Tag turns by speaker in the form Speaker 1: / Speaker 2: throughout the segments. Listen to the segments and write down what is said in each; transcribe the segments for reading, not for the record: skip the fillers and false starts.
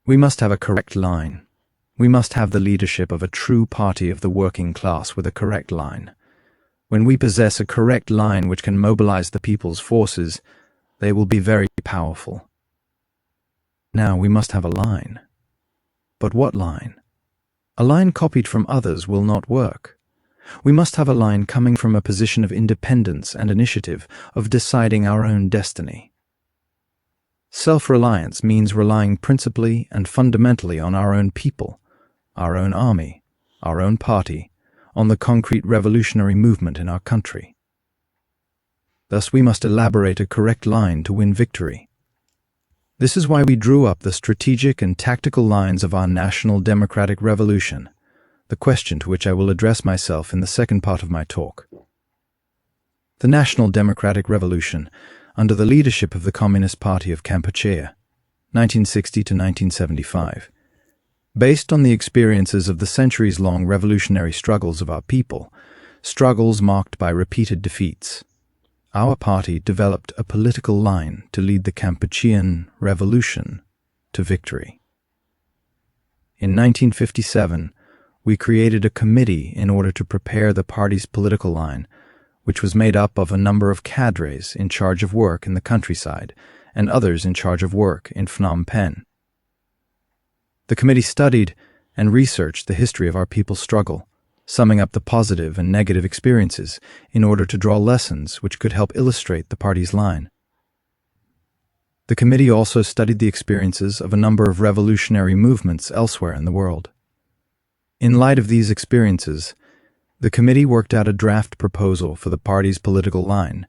Speaker 1: We must have a correct line. We must have the leadership of a true party of the working class with a correct line. When we possess a correct line which can mobilize the people's forces, they will be very powerful. Now we must have a line. But what line? A line copied from others will not work. We must have a line coming from a position of independence and initiative, of deciding our own destiny. Self-reliance means relying principally and fundamentally on our own people, our own army, our own party, on the concrete revolutionary movement in our country. Thus we must elaborate a correct line to win victory. This is why we drew up the strategic and tactical lines of our national democratic revolution, the question to which I will address myself in the second part of my talk. The National Democratic Revolution, under the leadership of the Communist Party of Kampuchea, 1960 to 1975, based on the experiences of the centuries-long revolutionary struggles of our people, struggles marked by repeated defeats, our party developed a political line to lead the Kampuchean revolution to victory. In 1957, we created a committee in order to prepare the party's political line, which was made up of a number of cadres in charge of work in the countryside and others in charge of work in Phnom Penh. The committee studied and researched the history of our people's struggle, summing up the positive and negative experiences in order to draw lessons which could help illustrate the party's line. The committee also studied the experiences of a number of revolutionary movements elsewhere in the world. In light of these experiences, the committee worked out a draft proposal for the party's political line,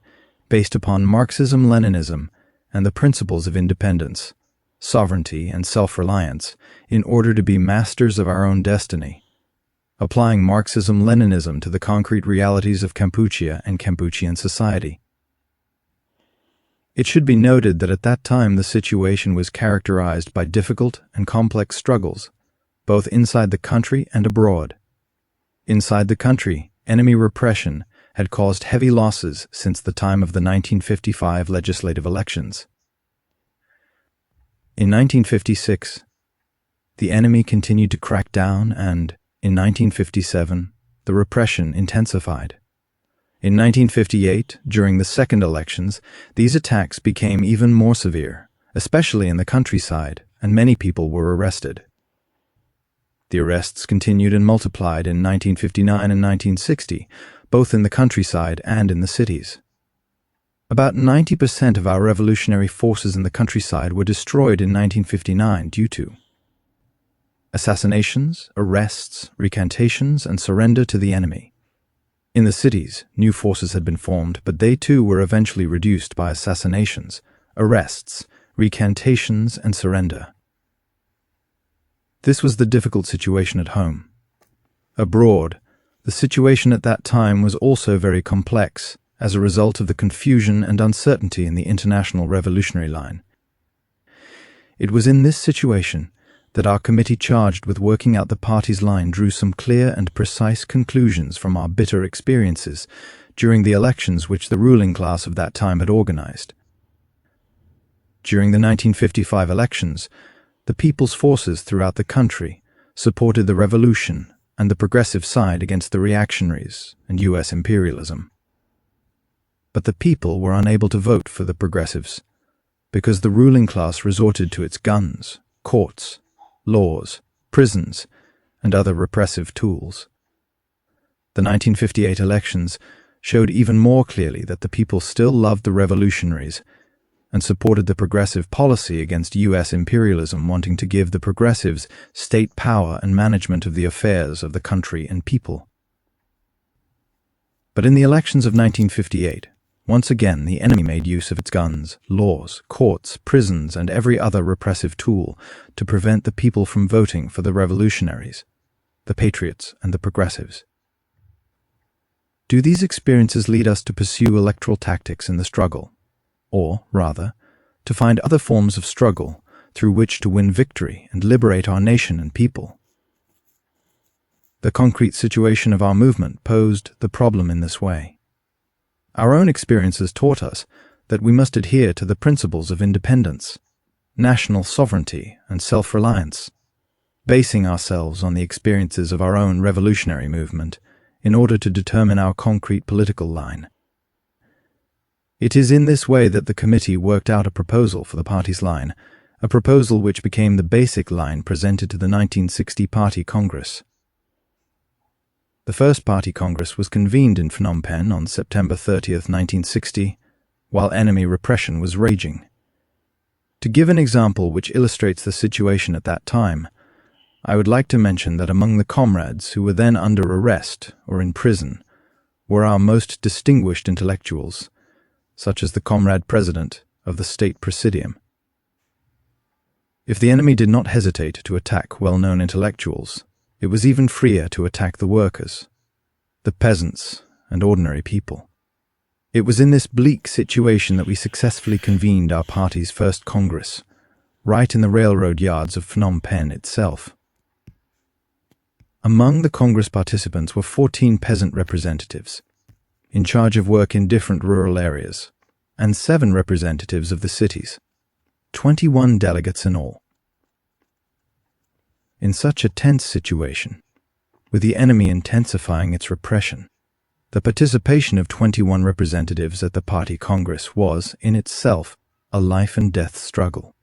Speaker 1: based upon Marxism-Leninism and the principles of independence, sovereignty, and self-reliance, in order to be masters of our own destiny, applying Marxism-Leninism to the concrete realities of Kampuchea and Kampuchean society. It should be noted that at that time the situation was characterized by difficult and complex struggles, both inside the country and abroad. Inside the country, enemy repression had caused heavy losses since the time of the 1955 legislative elections. In 1956, the enemy continued to crack down and, in 1957, the repression intensified. In 1958, during the second elections, these attacks became even more severe, especially in the countryside, and many people were arrested. The arrests continued and multiplied in 1959 and 1960, both in the countryside and in the cities. About 90% of our revolutionary forces in the countryside were destroyed in 1959 due to assassinations, arrests, recantations, and surrender to the enemy. In the cities, new forces had been formed, but they too were eventually reduced by assassinations, arrests, recantations, and surrender. This was the difficult situation at home. Abroad, the situation at that time was also very complex as a result of the confusion and uncertainty in the international revolutionary line. It was in this situation that our committee charged with working out the party's line drew some clear and precise conclusions from our bitter experiences during the elections which the ruling class of that time had organized. During the 1955 elections, the people's forces throughout the country supported the revolution and the progressive side against the reactionaries and U.S. imperialism. But the people were unable to vote for the progressives because the ruling class resorted to its guns, courts, laws, prisons, and other repressive tools. The 1958 elections showed even more clearly that the people still loved the revolutionaries and supported the progressive policy against U.S. imperialism, wanting to give the progressives state power and management of the affairs of the country and people. But in the elections of 1958, once again the enemy made use of its guns, laws, courts, prisons, and every other repressive tool to prevent the people from voting for the revolutionaries, the patriots, and the progressives. Do these experiences lead us to pursue electoral tactics in the struggle? Or, rather, to find other forms of struggle through which to win victory and liberate our nation and people? The concrete situation of our movement posed the problem in this way. Our own experiences taught us that we must adhere to the principles of independence, national sovereignty and self-reliance, basing ourselves on the experiences of our own revolutionary movement in order to determine our concrete political line. It is in this way that the committee worked out a proposal for the party's line, a proposal which became the basic line presented to the 1960 Party Congress. The first Party Congress was convened in Phnom Penh on September 30th, 1960, while enemy repression was raging. To give an example which illustrates the situation at that time, I would like to mention that among the comrades who were then under arrest or in prison were our most distinguished intellectuals, such as the Comrade President of the State Presidium. If the enemy did not hesitate to attack well-known intellectuals, it was even freer to attack the workers, the peasants, and ordinary people. It was in this bleak situation that we successfully convened our party's first Congress, right in the railroad yards of Phnom Penh itself. Among the Congress participants were 14 peasant representatives, in charge of work in different rural areas, and 7 representatives of the cities, 21 delegates in all. In such a tense situation, with the enemy intensifying its repression, the participation of 21 representatives at the Party Congress was, in itself, a life-and-death struggle.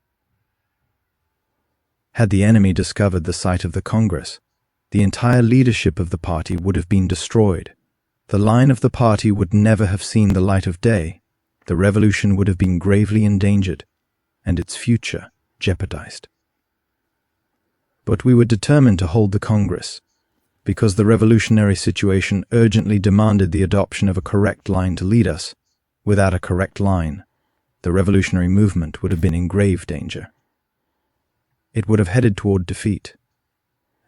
Speaker 1: Had the enemy discovered the site of the Congress, the entire leadership of the party would have been destroyed. The line of the party would never have seen the light of day. The revolution would have been gravely endangered, and its future jeopardized. But we were determined to hold the Congress, because the revolutionary situation urgently demanded the adoption of a correct line to lead us. Without a correct line, the revolutionary movement would have been in grave danger. It would have headed toward defeat,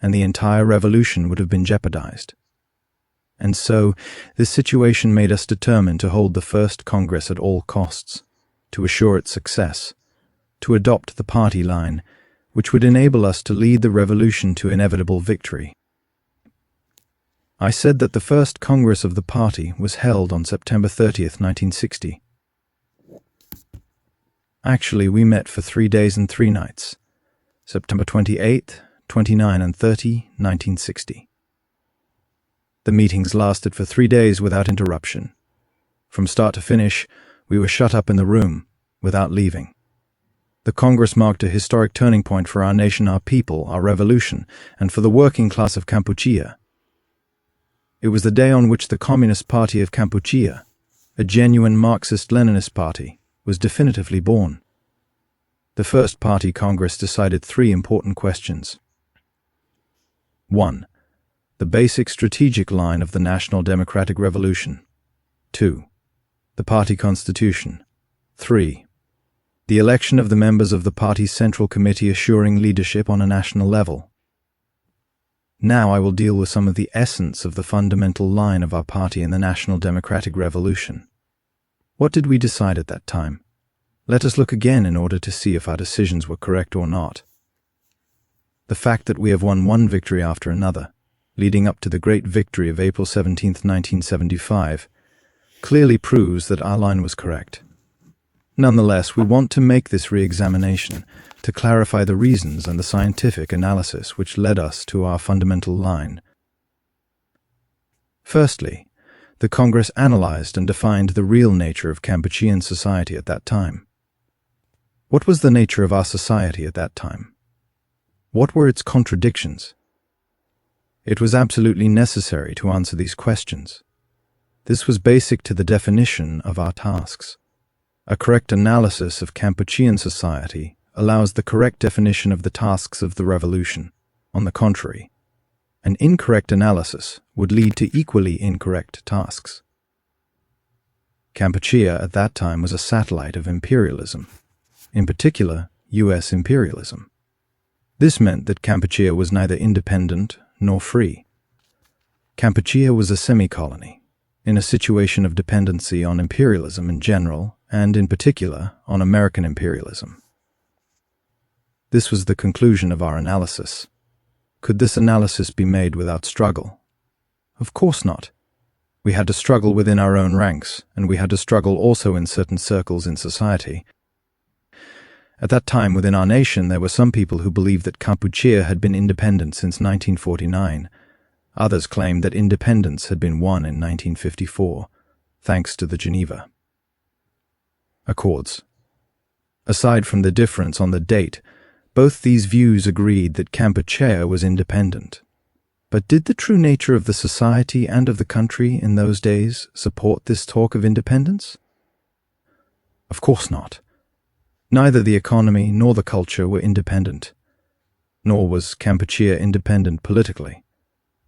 Speaker 1: and the entire revolution would have been jeopardized. And so, this situation made us determined to hold the first Congress at all costs, to assure its success, to adopt the party line, which would enable us to lead the revolution to inevitable victory. I said that the first Congress of the party was held on September 30th, 1960. Actually, we met for 3 days and 3 nights, September 28th, 29 and 30, 1960. The meetings lasted for 3 days without interruption. From start to finish, we were shut up in the room, without leaving. The Congress marked a historic turning point for our nation, our people, our revolution, and for the working class of Kampuchea. It was the day on which the Communist Party of Kampuchea, a genuine Marxist-Leninist party, was definitively born. The first Party Congress decided 3 important questions. 1. The basic strategic line of the National Democratic Revolution. 2. The party constitution. 3. The election of the members of the party's Central Committee assuring leadership on a national level. Now I will deal with some of the essence of the fundamental line of our party in the National Democratic Revolution. What did we decide at that time? Let us look again in order to see if our decisions were correct or not. The fact that we have won one victory after another, leading up to the great victory of April 17, 1975, clearly proves that our line was correct. Nonetheless, we want to make this re-examination to clarify the reasons and the scientific analysis which led us to our fundamental line. Firstly, the Congress analyzed and defined the real nature of Kampuchean society at that time. What was the nature of our society at that time? What were its contradictions? It was absolutely necessary to answer these questions. This was basic to the definition of our tasks. A correct analysis of Kampuchean society allows the correct definition of the tasks of the revolution. On the contrary, an incorrect analysis would lead to equally incorrect tasks. Kampuchea at that time was a satellite of imperialism, in particular, U.S. imperialism. This meant that Kampuchea was neither independent nor free. Kampuchea was a semi-colony, in a situation of dependency on imperialism in general, and in particular on American imperialism. This was the conclusion of our analysis. Could this analysis be made without struggle? Of course not. We had to struggle within our own ranks, and we had to struggle also in certain circles in society. At that time within our nation there were some people who believed that Kampuchea had been independent since 1949. Others claimed that independence had been won in 1954, thanks to the Geneva Accords. Aside from the difference on the date, both these views agreed that Kampuchea was independent. But did the true nature of the society and of the country in those days support this talk of independence? Of course not. Neither the economy nor the culture were independent. Nor was Kampuchea independent politically.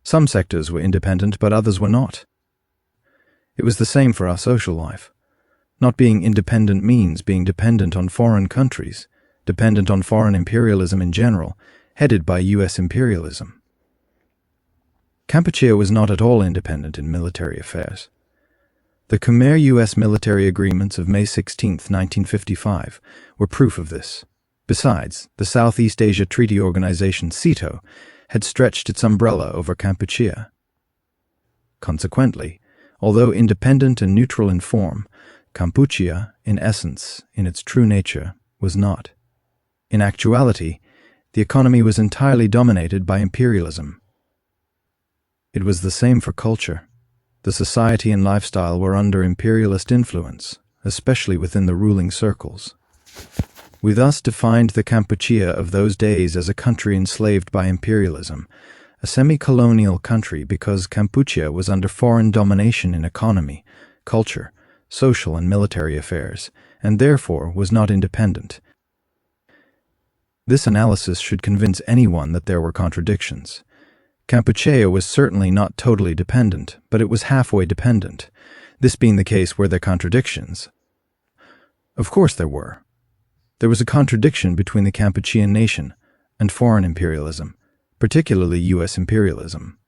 Speaker 1: Some sectors were independent, but others were not. It was the same for our social life. Not being independent means being dependent on foreign countries, dependent on foreign imperialism in general, headed by U.S. imperialism. Kampuchea was not at all independent in military affairs. The Khmer U.S. military agreements of May 16, 1955, were proof of this. Besides, the Southeast Asia Treaty Organization (SEATO) had stretched its umbrella over Kampuchea. Consequently, although independent and neutral in form, Kampuchea, in essence, in its true nature, was not. In actuality, the economy was entirely dominated by imperialism. It was the same for culture. The society and lifestyle were under imperialist influence, especially within the ruling circles. We thus defined the Kampuchea of those days as a country enslaved by imperialism, a semi-colonial country because Kampuchea was under foreign domination in economy, culture, social and military affairs, and therefore was not independent. This analysis should convince anyone that there were contradictions. Kampuchea was certainly not totally dependent, but it was halfway dependent, this being the case were there contradictions. Of course there were. There was a contradiction between the Kampuchean nation and foreign imperialism, particularly U.S. imperialism.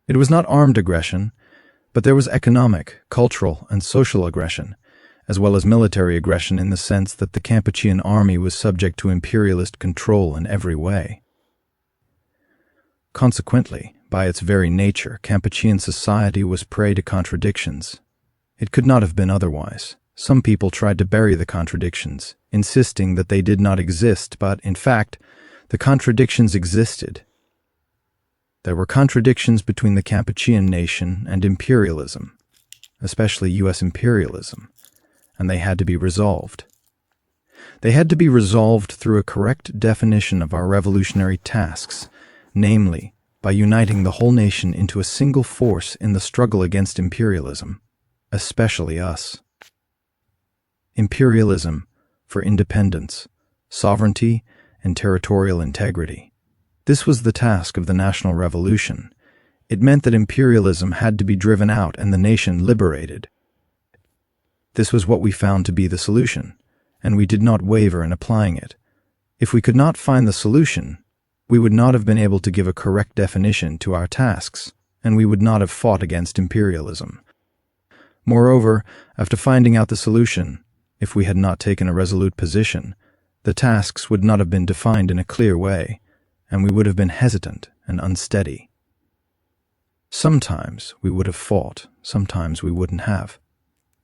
Speaker 1: It was not armed aggression, but there was economic, cultural, and social aggression, as well as military aggression in the sense that the Kampuchean army was subject to imperialist control in every way. Consequently, by its very nature, Kampuchean society was prey to contradictions. It could not have been otherwise. Some people tried to bury the contradictions, insisting that they did not exist, but, in fact, the contradictions existed. There were contradictions between the Kampuchean nation and imperialism, especially U.S. imperialism, and they had to be resolved. They had to be resolved through a correct definition of our revolutionary tasks, namely, by uniting the whole nation into a single force in the struggle against imperialism, especially us. Imperialism for independence, sovereignty, and territorial integrity. This was the task of the national revolution. It meant that imperialism had to be driven out and the nation liberated. This was what we found to be the solution, and we did not waver in applying it. If we could not find the solution, we would not have been able to give a correct definition to our tasks, and we would not have fought against imperialism. Moreover, after finding out the solution, if we had not taken a resolute position, the tasks would not have been defined in a clear way, and we would have been hesitant and unsteady. Sometimes we would have fought, sometimes we wouldn't have.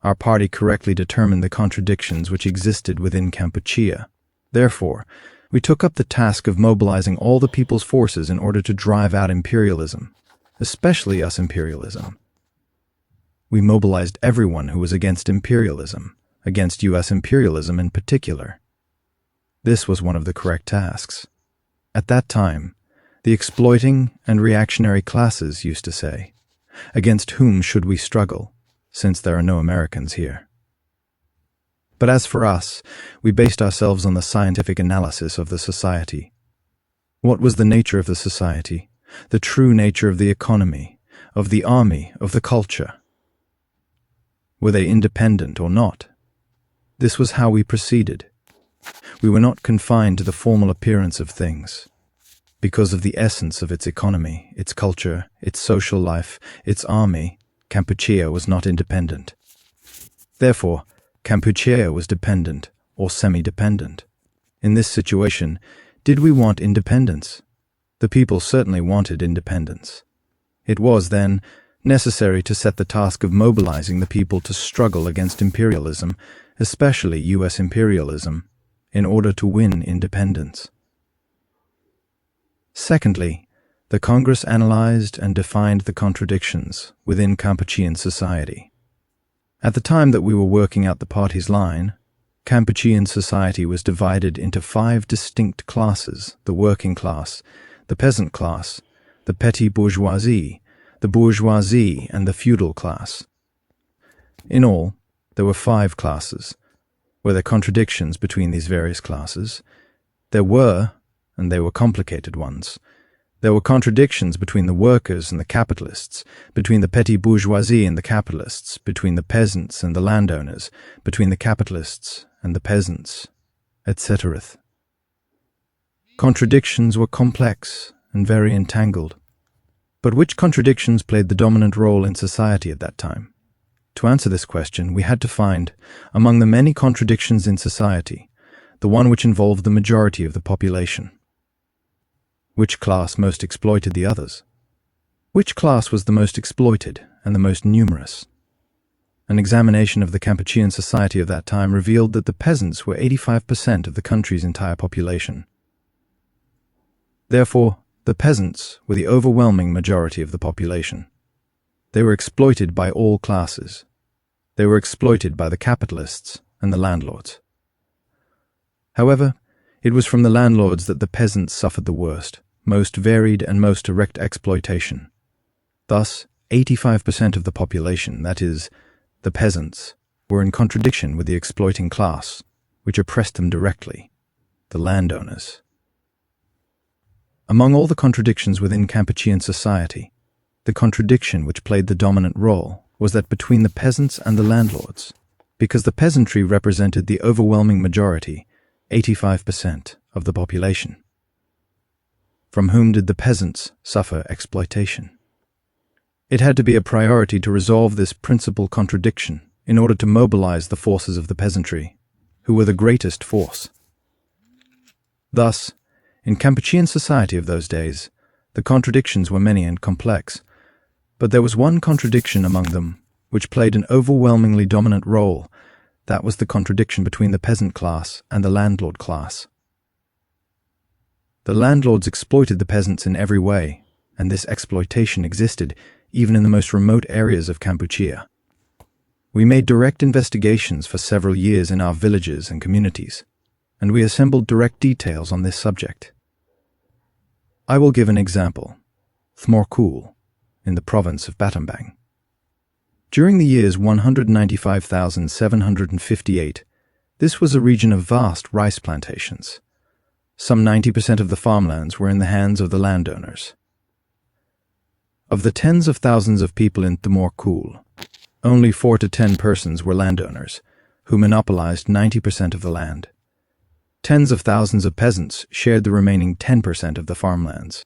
Speaker 1: Our party correctly determined the contradictions which existed within Kampuchea. Therefore, we took up the task of mobilizing all the people's forces in order to drive out imperialism, especially us imperialism. We mobilized everyone who was against imperialism, against U.S. imperialism in particular. This was one of the correct tasks. At that time, the exploiting and reactionary classes used to say, "Against whom should we struggle, since there are no Americans here?" But as for us, we based ourselves on the scientific analysis of the society. What was the nature of the society, the true nature of the economy, of the army, of the culture? Were they independent or not? This was how we proceeded. We were not confined to the formal appearance of things. Because of the essence of its economy, its culture, its social life, its army, Kampuchea was not independent. Therefore, Kampuchea was dependent or semi-dependent. In this situation, did we want independence? The people certainly wanted independence. It was, then, necessary to set the task of mobilizing the people to struggle against imperialism, especially U.S. imperialism. in order to win independence. Secondly, the Congress analyzed and defined the contradictions within Kampuchean society. At the time that we were working out the party's line, Kampuchean society was divided into 5 distinct classes: the working class, the peasant class, the petty bourgeoisie, and the feudal class. In all, there were 5 classes. Were there contradictions between these various classes? There were, and they were complicated ones. There were contradictions between the workers and the capitalists, between the petty bourgeoisie and the capitalists, between the peasants and the landowners, between the capitalists and the peasants, etc. Contradictions were complex and very entangled. But which contradictions played the dominant role in society at that time? To answer this question, we had to find, among the many contradictions in society, the one which involved the majority of the population. Which class most exploited the others? Which class was the most exploited and the most numerous? An examination of the Kampuchean society of that time revealed that the peasants were 85% of the country's entire population. Therefore, the peasants were the overwhelming majority of the population. They were exploited by all classes. They were exploited by the capitalists and the landlords. However, it was from the landlords that the peasants suffered the worst, most varied and most direct exploitation. Thus, 85% of the population, that is, the peasants, were in contradiction with the exploiting class, which oppressed them directly, the landowners. Among all the contradictions within Kampuchean society, the contradiction which played the dominant role was that between the peasants and the landlords, because the peasantry represented the overwhelming majority, 85% of the population. From whom did the peasants suffer exploitation? It had to be a priority to resolve this principal contradiction in order to mobilize the forces of the peasantry, who were the greatest force. Thus, in Kampuchean society of those days, the contradictions were many and complex, but there was one contradiction among them which played an overwhelmingly dominant role. That was the contradiction between the peasant class and the landlord class. The landlords exploited the peasants in every way, and this exploitation existed even in the most remote areas of Kampuchea. We made direct investigations for several years in our villages and communities, and we assembled direct details on this subject. I will give an example: Thmorkul, in the province of Battambang. During the years 195,758, this was a region of vast rice plantations. Some 90% of the farmlands were in the hands of the landowners. Of the tens of thousands of people in Thmorkul, only 4 to 10 persons were landowners, who monopolized 90% of the land. Tens of thousands of peasants shared the remaining 10% of the farmlands.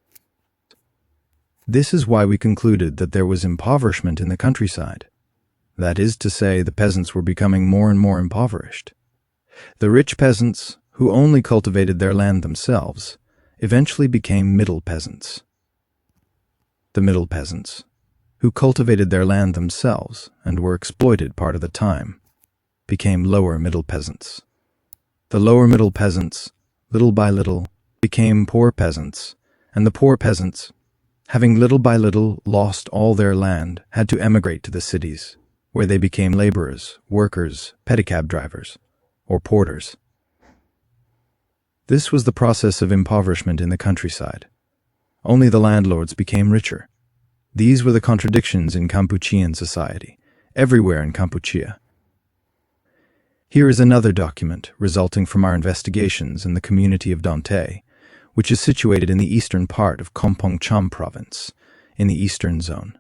Speaker 1: This is why we concluded that there was impoverishment in the countryside. That is to say, the peasants were becoming more and more impoverished. The rich peasants, who only cultivated their land themselves, eventually became middle peasants. The middle peasants, who cultivated their land themselves and were exploited part of the time, became lower middle peasants. The lower middle peasants, little by little, became poor peasants, and the poor peasants, having little by little lost all their land, had to emigrate to the cities, where they became laborers, workers, pedicab drivers, or porters. This was the process of impoverishment in the countryside. Only the landlords became richer. These were the contradictions in Kampuchean society, everywhere in Kampuchea. Here is another document resulting from our investigations in the community of Dante, which is situated in the eastern part of Kompong Cham province, in the eastern zone.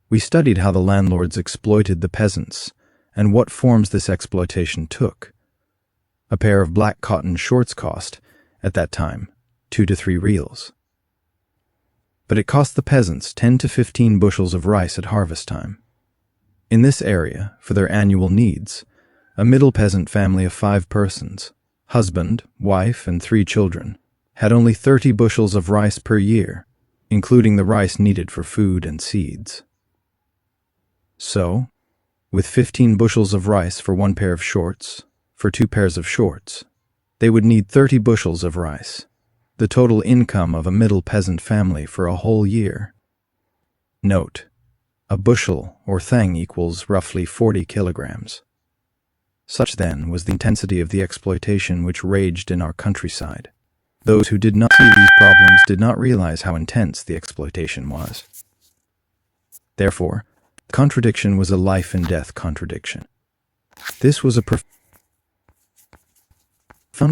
Speaker 1: We studied how the landlords exploited the peasants and what forms this exploitation took. A pair of black cotton shorts cost, at that time, 2 to 3 reals. But it cost the peasants 10 to 15 bushels of rice at harvest time. In this area, for their annual needs, a middle peasant family of 5 persons, husband, wife, and 3 children, had only 30 bushels of rice per year, including the rice needed for food and seeds. So, with 15 bushels of rice for 1 pair of shorts, for 2 pairs of shorts. They would need 30 bushels of rice, the total income of a middle peasant family for a whole year. Note: a bushel or thang equals roughly 40 kilograms. Such then was the intensity of the exploitation which raged in our countryside. Those who did not see these problems did not realize how intense the exploitation was. Therefore, the contradiction was a life-and-death contradiction. This was a profound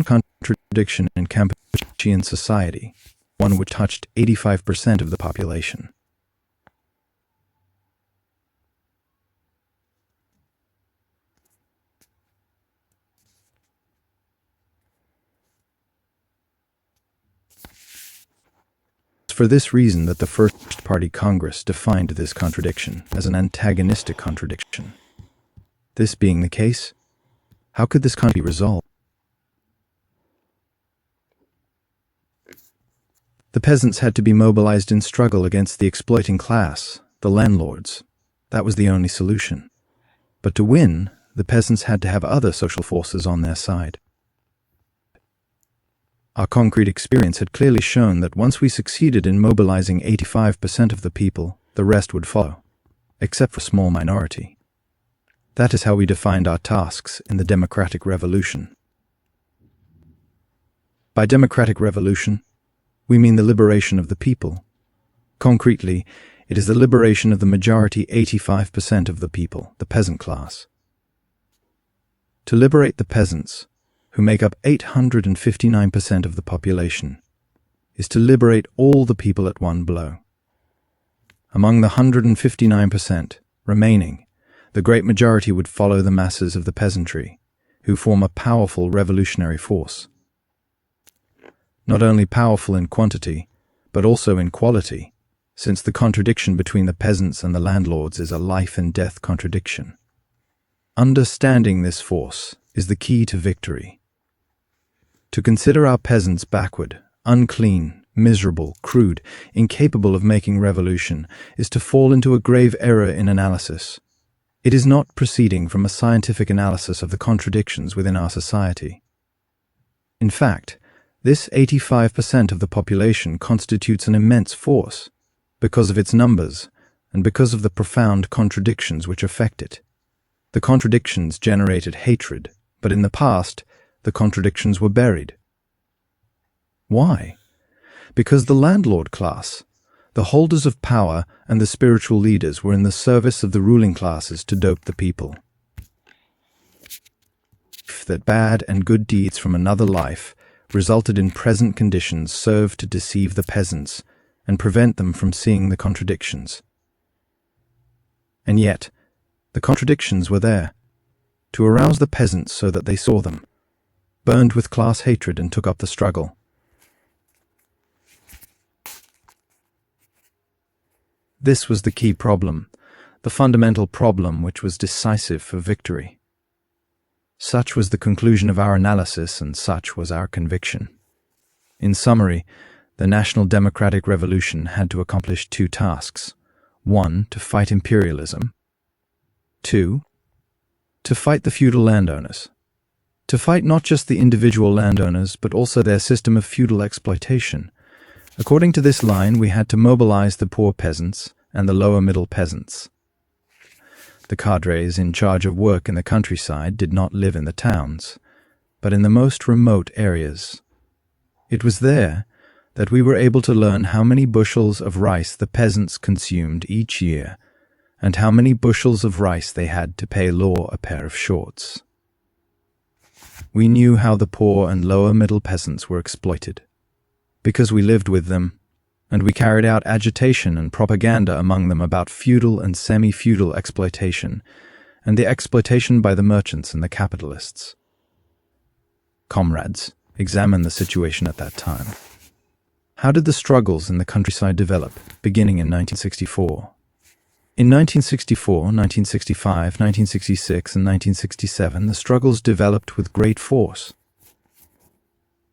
Speaker 1: contradiction in Campuchian society, one which touched 85% of the population. For this reason that the First Party Congress defined this contradiction as an antagonistic contradiction. This being the case, how could this conflict be resolved? The peasants had to be mobilized in struggle against the exploiting class, the landlords. That was the only solution. But to win, the peasants had to have other social forces on their side. Our concrete experience had clearly shown that once we succeeded in mobilizing 85% of the people, the rest would follow, except for a small minority. That is how we defined our tasks in the democratic revolution. By democratic revolution, we mean the liberation of the people. Concretely, it is the liberation of the majority 85% of the people, the peasant class. To liberate the peasants, who make up 859% of the population, is to liberate all the people at one blow. Among the 159% remaining, the great majority would follow the masses of the peasantry, who form a powerful revolutionary force. Not only powerful in quantity, but also in quality, since the contradiction between the peasants and the landlords is a life-and-death contradiction. Understanding this force is the key to victory. To consider our peasants backward, unclean, miserable, crude, incapable of making revolution, is to fall into a grave error in analysis. It is not proceeding from a scientific analysis of the contradictions within our society. In fact, this 85% of the population constitutes an immense force, because of its numbers and because of the profound contradictions which affect it. The contradictions generated hatred, but in the past, the contradictions were buried. Why? Because the landlord class, the holders of power and the spiritual leaders were in the service of the ruling classes to dope the people. That bad and good deeds from another life resulted in present conditions served to deceive the peasants and prevent them from seeing the contradictions. And yet, the contradictions were there, to arouse the peasants so that they saw them, burned with class hatred and took up the struggle. This was the key problem, the fundamental problem which was decisive for victory. Such was the conclusion of our analysis, and such was our conviction. In summary, the National Democratic Revolution had to accomplish 2 tasks. 1, to fight imperialism. 2, to fight the feudal landowners. To fight not just the individual landowners, but also their system of feudal exploitation. According to this line, we had to mobilize the poor peasants and the lower middle peasants. The cadres in charge of work in the countryside did not live in the towns, but in the most remote areas. It was there that we were able to learn how many bushels of rice the peasants consumed each year, and how many bushels of rice they had to pay law a pair of shorts. We knew how the poor and lower middle peasants were exploited, because we lived with them, and we carried out agitation and propaganda among them about feudal and semi-feudal exploitation, and the exploitation by the merchants and the capitalists. Comrades, examine the situation at that time. How did the struggles in the countryside develop, beginning in 1964? In 1964, 1965, 1966, and 1967, the struggles developed with great force.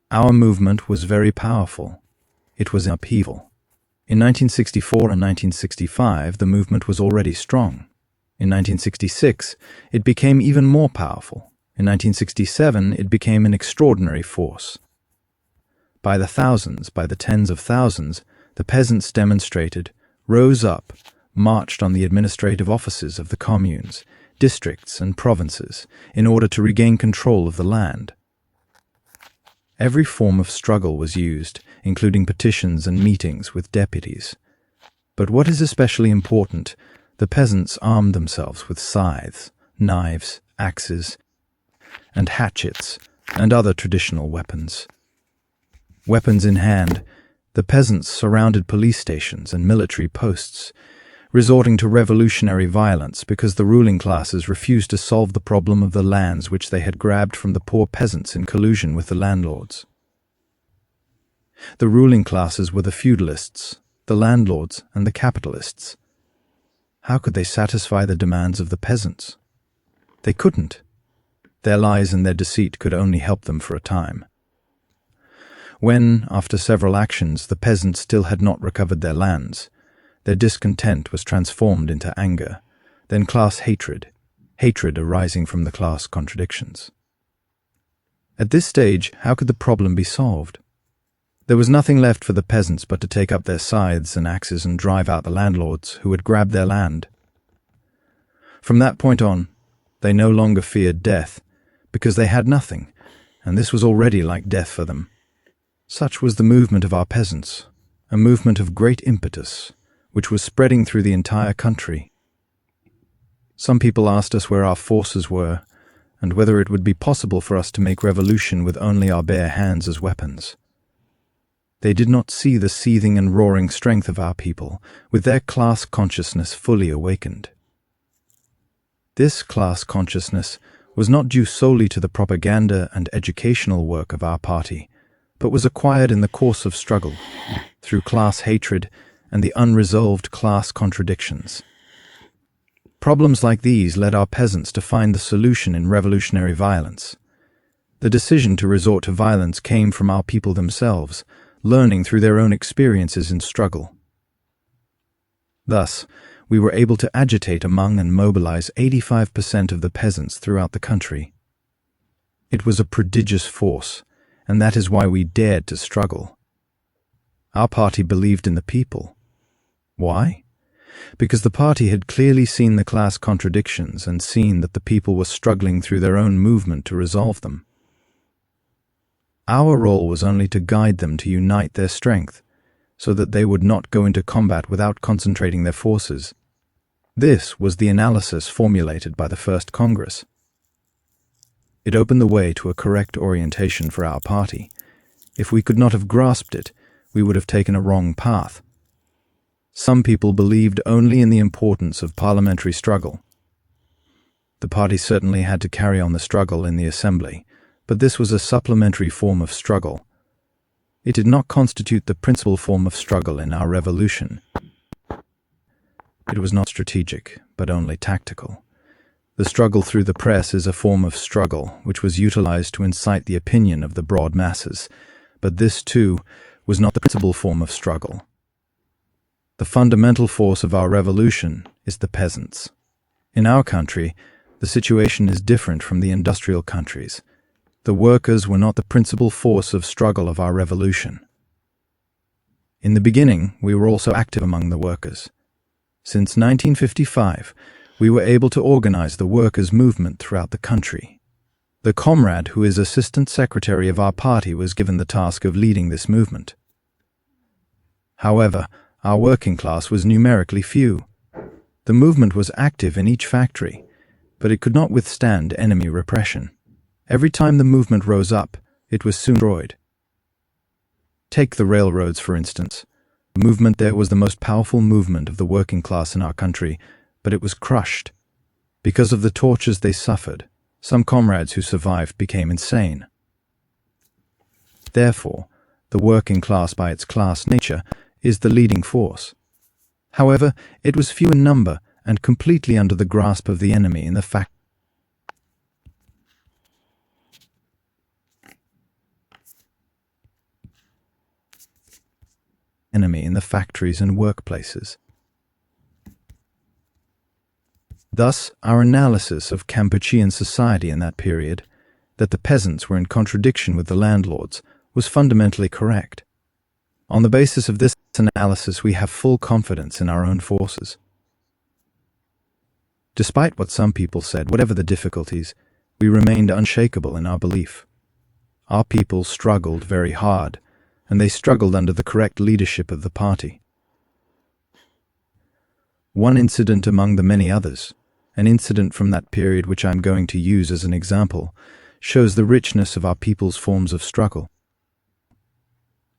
Speaker 1: Our movement was very powerful. It was in upheaval. In 1964 and 1965, the movement was already strong. In 1966, it became even more powerful, In 1967, it became an extraordinary force. By the thousands, by the tens of thousands, the peasants demonstrated, rose up, marched on the administrative offices of the communes, districts, and provinces in order to regain control of the land. Every form of struggle was used, including petitions and meetings with deputies. But what is especially important, the peasants armed themselves with scythes, knives, axes, and hatchets, and other traditional weapons. Weapons in hand, the peasants surrounded police stations and military posts, resorting to revolutionary violence because the ruling classes refused to solve the problem of the lands which they had grabbed from the poor peasants in collusion with the landlords. The ruling classes were the feudalists, the landlords, and the capitalists. How could they satisfy the demands of the peasants? They couldn't. Their lies and their deceit could only help them for a time. When, after several actions, the peasants still had not recovered their lands, their discontent was transformed into anger, then class hatred arising from the class contradictions. At this stage, how could the problem be solved? There was nothing left for the peasants but to take up their scythes and axes and drive out the landlords who had grabbed their land. From that point on, they no longer feared death, because they had nothing, and this was already like death for them. Such was the movement of our peasants, a movement of great impetus, which was spreading through the entire country. Some people asked us where our forces were, and whether it would be possible for us to make revolution with only our bare hands as weapons. They did not see the seething and roaring strength of our people, with their class consciousness fully awakened. This class consciousness was not due solely to the propaganda and educational work of our party, but was acquired in the course of struggle, through class hatred and the unresolved class contradictions. Problems like these led our peasants to find the solution in revolutionary violence. The decision to resort to violence came from our people themselves, learning through their own experiences in struggle. Thus, we were able to agitate among and mobilize 85% of the peasants throughout the country. It was a prodigious force, and that is why we dared to struggle. Our party believed in the people. Why? Because the party had clearly seen the class contradictions and seen that the people were struggling through their own movement to resolve them. Our role was only to guide them to unite their strength, so that they would not go into combat without concentrating their forces. This was the analysis formulated by the First Congress. It opened the way to a correct orientation for our party. If we could not have grasped it, we would have taken a wrong path. Some people believed only in the importance of parliamentary struggle. The party certainly had to carry on the struggle in the assembly, but this was a supplementary form of struggle. It did not constitute the principal form of struggle in our revolution. It was not strategic, but only tactical. The struggle through the press is a form of struggle which was utilized to incite the opinion of the broad masses, but this, too, was not the principal form of struggle. The fundamental force of our revolution is the peasants. In our country, the situation is different from the industrial countries. The workers were not the principal force of struggle of our revolution. In the beginning, we were also active among the workers. Since 1955, we were able to organize the workers' movement throughout the country. The comrade who is assistant secretary of our party was given the task of leading this movement. However, our working class was numerically few. The movement was active in each factory, but it could not withstand enemy repression. Every time the movement rose up, it was soon destroyed. Take the railroads, for instance. The movement there was the most powerful movement of the working class in our country, but it was crushed. Because of the tortures they suffered, some comrades who survived became insane. Therefore, the working class by its class nature is the leading force. However, it was few in number and completely under the grasp of the enemy in the factories and workplaces. Thus, our analysis of Kampuchean society in that period, that the peasants were in contradiction with the landlords, was fundamentally correct. On the basis of this analysis, we have full confidence in our own forces. Despite what some people said, whatever the difficulties, we remained unshakable in our belief. Our people struggled very hard, and they struggled under the correct leadership of the party. One incident among the many others, an incident from that period which I am going to use as an example, shows the richness of our people's forms of struggle.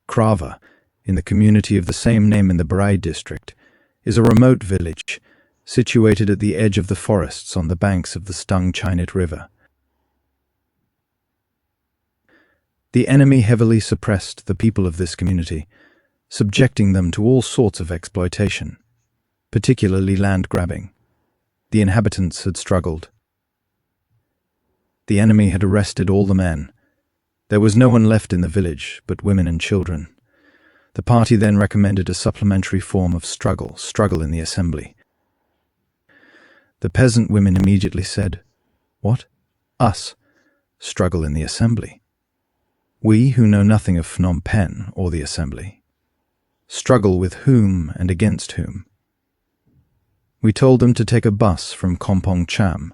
Speaker 1: Krava, in the community of the same name in the Barai district, is a remote village situated at the edge of the forests on the banks of the Stung Chinit River. The enemy heavily suppressed the people of this community, subjecting them to all sorts of exploitation, particularly land grabbing. The inhabitants had struggled. The enemy had arrested all the men. There was no one left in the village but women and children. The party then recommended a supplementary form of struggle in the assembly. The peasant women immediately said, "What? Us? Struggle in the assembly? We who know nothing of Phnom Penh or the assembly. Struggle with whom and against whom?" We told them to take a bus from Kompong Cham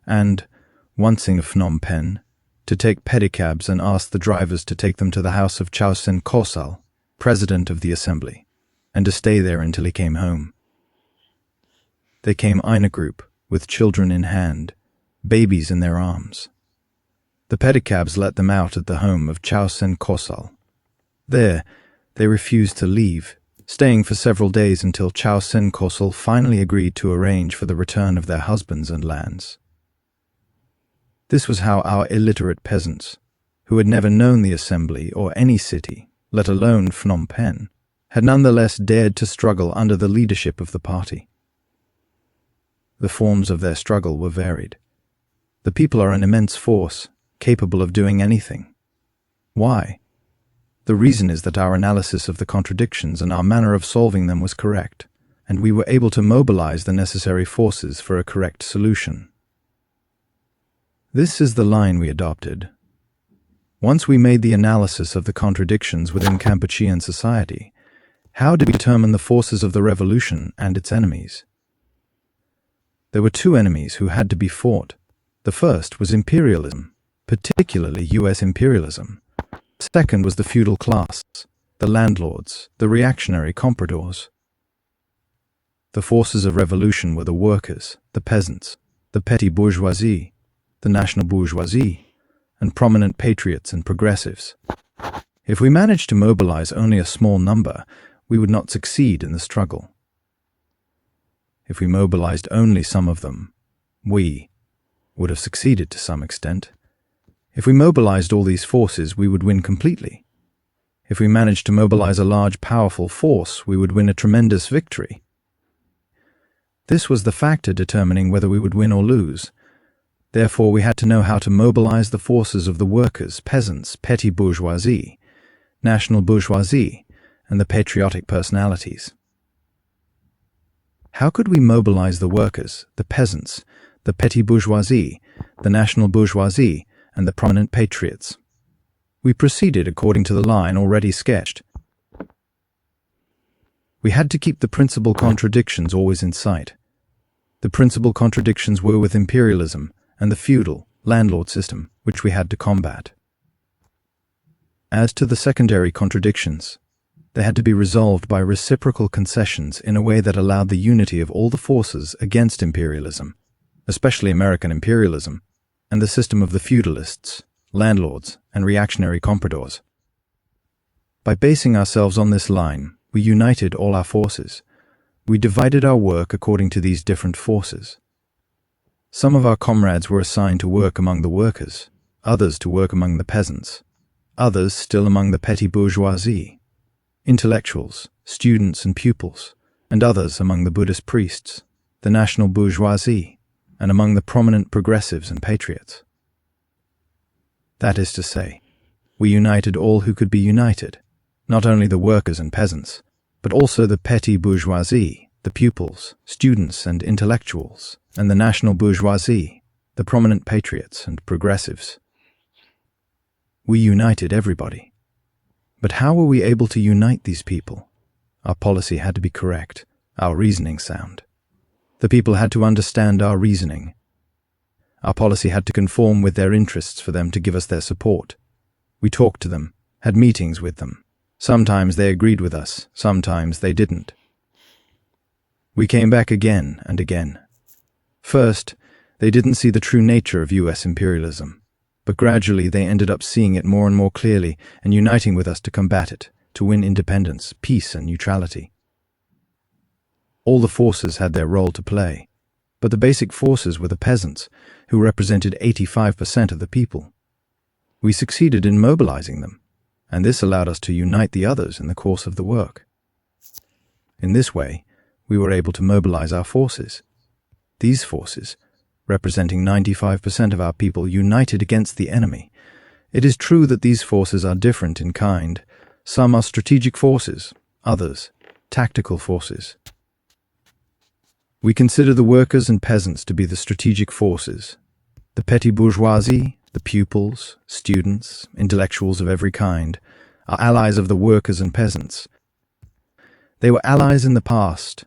Speaker 1: and, once in Phnom Penh, to take pedicabs and ask the drivers to take them to the house of Chau Sen Kosal, president of the assembly, and to stay there until he came home. They came in a group, with children in hand, babies in their arms. The pedicabs let them out at the home of Chau Sen Kosal. There, they refused to leave, staying for several days until Chau Sen Kosal finally agreed to arrange for the return of their husbands and lands. This was how our illiterate peasants, who had never known the assembly or any city, let alone Phnom Penh, had nonetheless dared to struggle under the leadership of the party. The forms of their struggle were varied. The people are an immense force, capable of doing anything. Why? The reason is that our analysis of the contradictions and our manner of solving them was correct, and we were able to mobilize the necessary forces for a correct solution. This is the line we adopted. Once we made the analysis of the contradictions within Kampuchean society, how did we determine the forces of the revolution and its enemies? There were two enemies who had to be fought. The first was imperialism, particularly U.S. imperialism. Second was the feudal class, the landlords, the reactionary compradors. The forces of revolution were the workers, the peasants, the petty bourgeoisie, the national bourgeoisie, and prominent patriots and progressives. If we managed to mobilize only a small number, we would not succeed in the struggle. If we mobilized only some of them, we would have succeeded to some extent. If we mobilized all these forces, we would win completely. If we managed to mobilize a large, powerful force, we would win a tremendous victory. This was the factor determining whether we would win or lose. Therefore, we had to know how to mobilize the forces of the workers, peasants, petty bourgeoisie, national bourgeoisie, and the patriotic personalities. How could we mobilize the workers, the peasants, the petty bourgeoisie, the national bourgeoisie, and the prominent patriots? We proceeded according to the line already sketched. We had to keep the principal contradictions always in sight. The principal contradictions were with imperialism and the feudal, landlord system, which we had to combat. As to the secondary contradictions, they had to be resolved by reciprocal concessions in a way that allowed the unity of all the forces against imperialism, especially American imperialism, and the system of the feudalists, landlords, and reactionary compradors. By basing ourselves on this line, we united all our forces. We divided our work according to these different forces. Some of our comrades were assigned to work among the workers, others to work among the peasants, others still among the petty bourgeoisie, intellectuals, students and pupils, and others among the Buddhist priests, the national bourgeoisie, and among the prominent progressives and patriots. That is to say, we united all who could be united, not only the workers and peasants, but also the petty bourgeoisie, the pupils, students and intellectuals, and the national bourgeoisie, the prominent patriots and progressives. We united everybody. But how were we able to unite these people? Our policy had to be correct, our reasoning sound. The people had to understand our reasoning. Our policy had to conform with their interests for them to give us their support. We talked to them, had meetings with them. Sometimes they agreed with us, sometimes they didn't. We came back again and again. First, they didn't see the true nature of US imperialism, but gradually they ended up seeing it more and more clearly and uniting with us to combat it, to win independence, peace and neutrality. All the forces had their role to play, but the basic forces were the peasants, who represented 85% of the people. We succeeded in mobilizing them, and this allowed us to unite the others in the course of the work. In this way, we were able to mobilize our forces. These forces, representing 95% of our people, united against the enemy. It is true that these forces are different in kind. Some are strategic forces, others tactical forces. We consider the workers and peasants to be the strategic forces. The petty bourgeoisie, the pupils, students, intellectuals of every kind, are allies of the workers and peasants. They were allies in the past,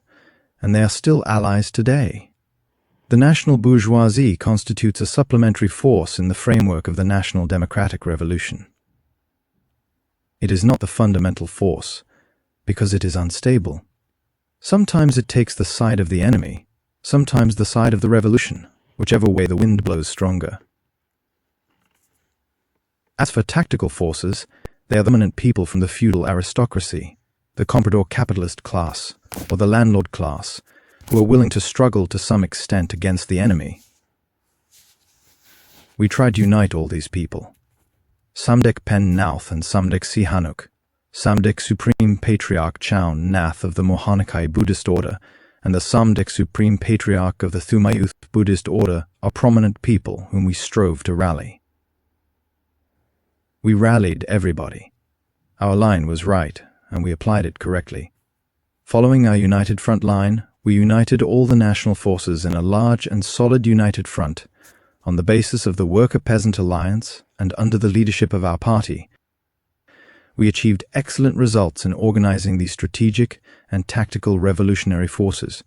Speaker 1: and they are still allies today. The national bourgeoisie constitutes a supplementary force in the framework of the national democratic revolution. It is not the fundamental force, because it is unstable. Sometimes it takes the side of the enemy, sometimes the side of the revolution, whichever way the wind blows stronger. As for tactical forces, they are the dominant people from the feudal aristocracy, the comprador capitalist class, or the landlord class, who are willing to struggle to some extent against the enemy. We tried to unite all these people. Samdech Pen Nauth and Samdech Sihanouk, Samdech Supreme Patriarch Chown Nath of the Mohankai Buddhist Order, and the Samdech Supreme Patriarch of the Thumayuth Buddhist Order are prominent people whom we strove to rally. We rallied everybody. Our line was right, and we applied it correctly. Following our united front line, we united all the national forces in a large and solid united front, on the basis of the Worker-Peasant Alliance and under the leadership of our party. We achieved excellent results in organizing these strategic and tactical revolutionary forces,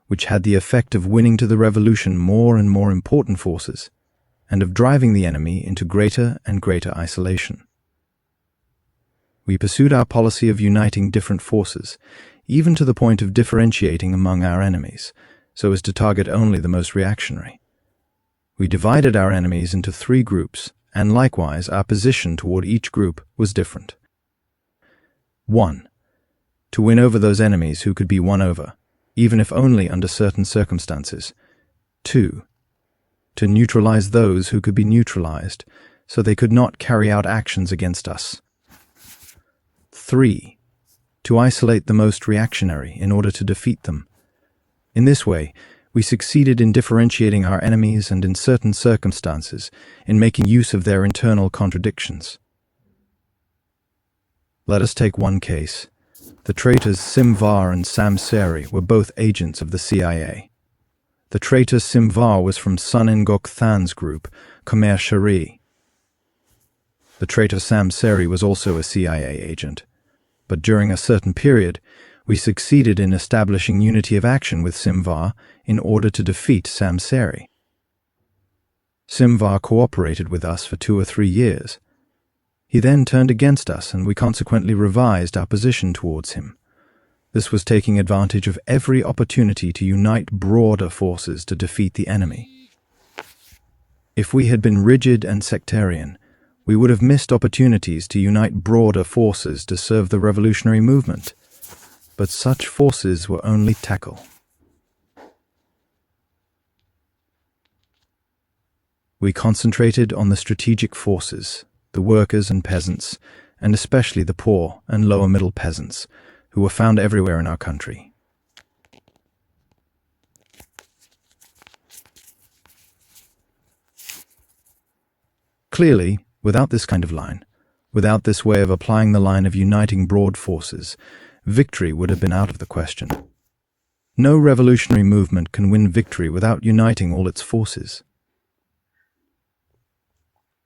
Speaker 1: which had the effect of winning to the revolution more and more important forces, and of driving the enemy into greater and greater isolation. We pursued our policy of uniting different forces, even to the point of differentiating among our enemies, so as to target only the most reactionary. We divided our enemies into 3 groups, and likewise our position toward each group was different. 1. To win over those enemies who could be won over, even if only under certain circumstances. 2. To neutralize those who could be neutralized, so they could not carry out actions against us. 3. To isolate the most reactionary in order to defeat them. In this way, we succeeded in differentiating our enemies and in certain circumstances, in making use of their internal contradictions. Let us take one case. The traitors Simvar and Samseri were both agents of the CIA. The traitor Simvar was from Sun Ngok Than's group, Khmer Shari. The traitor Samseri was also a CIA agent, but during a certain period, we succeeded in establishing unity of action with Simvar in order to defeat Samseri. Simvar cooperated with us for 2 or 3 years. He then turned against us, and we consequently revised our position towards him. This was taking advantage of every opportunity to unite broader forces to defeat the enemy. If we had been rigid and sectarian, we would have missed opportunities to unite broader forces to serve the revolutionary movement. But such forces were only tackle. We concentrated on the strategic forces, the workers and peasants, and especially the poor and lower middle peasants, who were found everywhere in our country. Clearly, without this kind of line, without this way of applying the line of uniting broad forces, victory would have been out of the question. No revolutionary movement can win victory without uniting all its forces.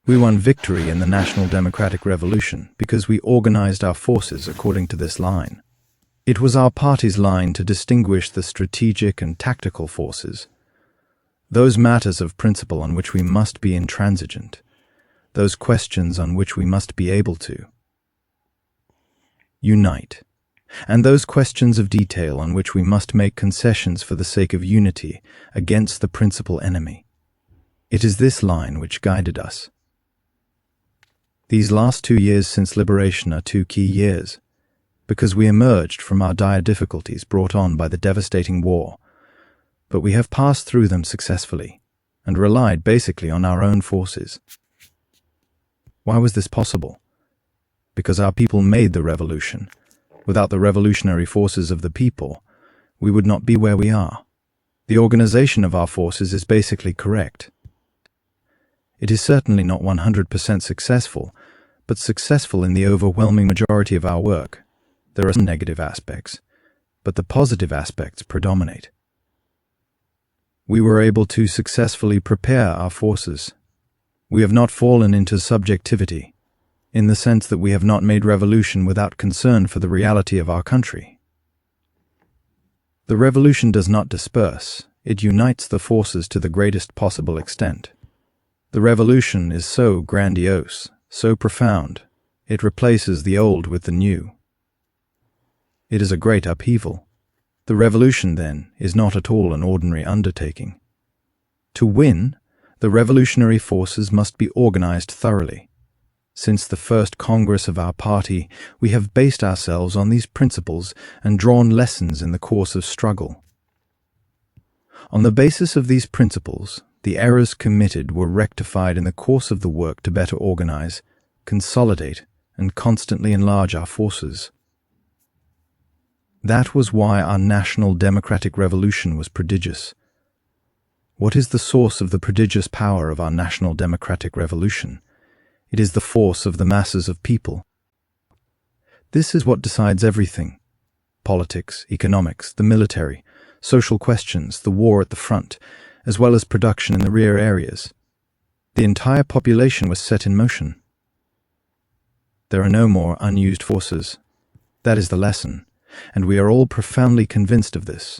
Speaker 1: We won victory in the National Democratic Revolution because we organized our forces according to this line. It was our party's line to distinguish the strategic and tactical forces, those matters of principle on which we must be intransigent, those questions on which we must be able to unite, and those questions of detail on which we must make concessions for the sake of unity against the principal enemy. It is this line which guided us. These last 2 years since liberation are 2 key years, because we emerged from our dire difficulties brought on by the devastating war, but we have passed through them successfully and relied basically on our own forces. Why was this possible? Because our people made the revolution. Without the revolutionary forces of the people, we would not be where we are. The organization of our forces is basically correct. It is certainly not 100% successful, but successful in the overwhelming majority of our work. There are some negative aspects, but the positive aspects predominate. We were able to successfully prepare our forces. We have not fallen into subjectivity, in the sense that we have not made revolution without concern for the reality of our country. The revolution does not disperse, it unites the forces to the greatest possible extent. The revolution is so grandiose, so profound, it replaces the old with the new. It is a great upheaval. The revolution, then, is not at all an ordinary undertaking. To win, the revolutionary forces must be organized thoroughly. Since the first Congress of our party, we have based ourselves on these principles and drawn lessons in the course of struggle. On the basis of these principles, the errors committed were rectified in the course of the work to better organize, consolidate, and constantly enlarge our forces. That was why our national democratic revolution was prodigious. What is the source of the prodigious power of our national democratic revolution? It is the force of the masses of people. This is what decides everything: politics, economics, the military, social questions, the war at the front, as well as production in the rear areas. The entire population was set in motion. There are no more unused forces. That is the lesson, and we are all profoundly convinced of this.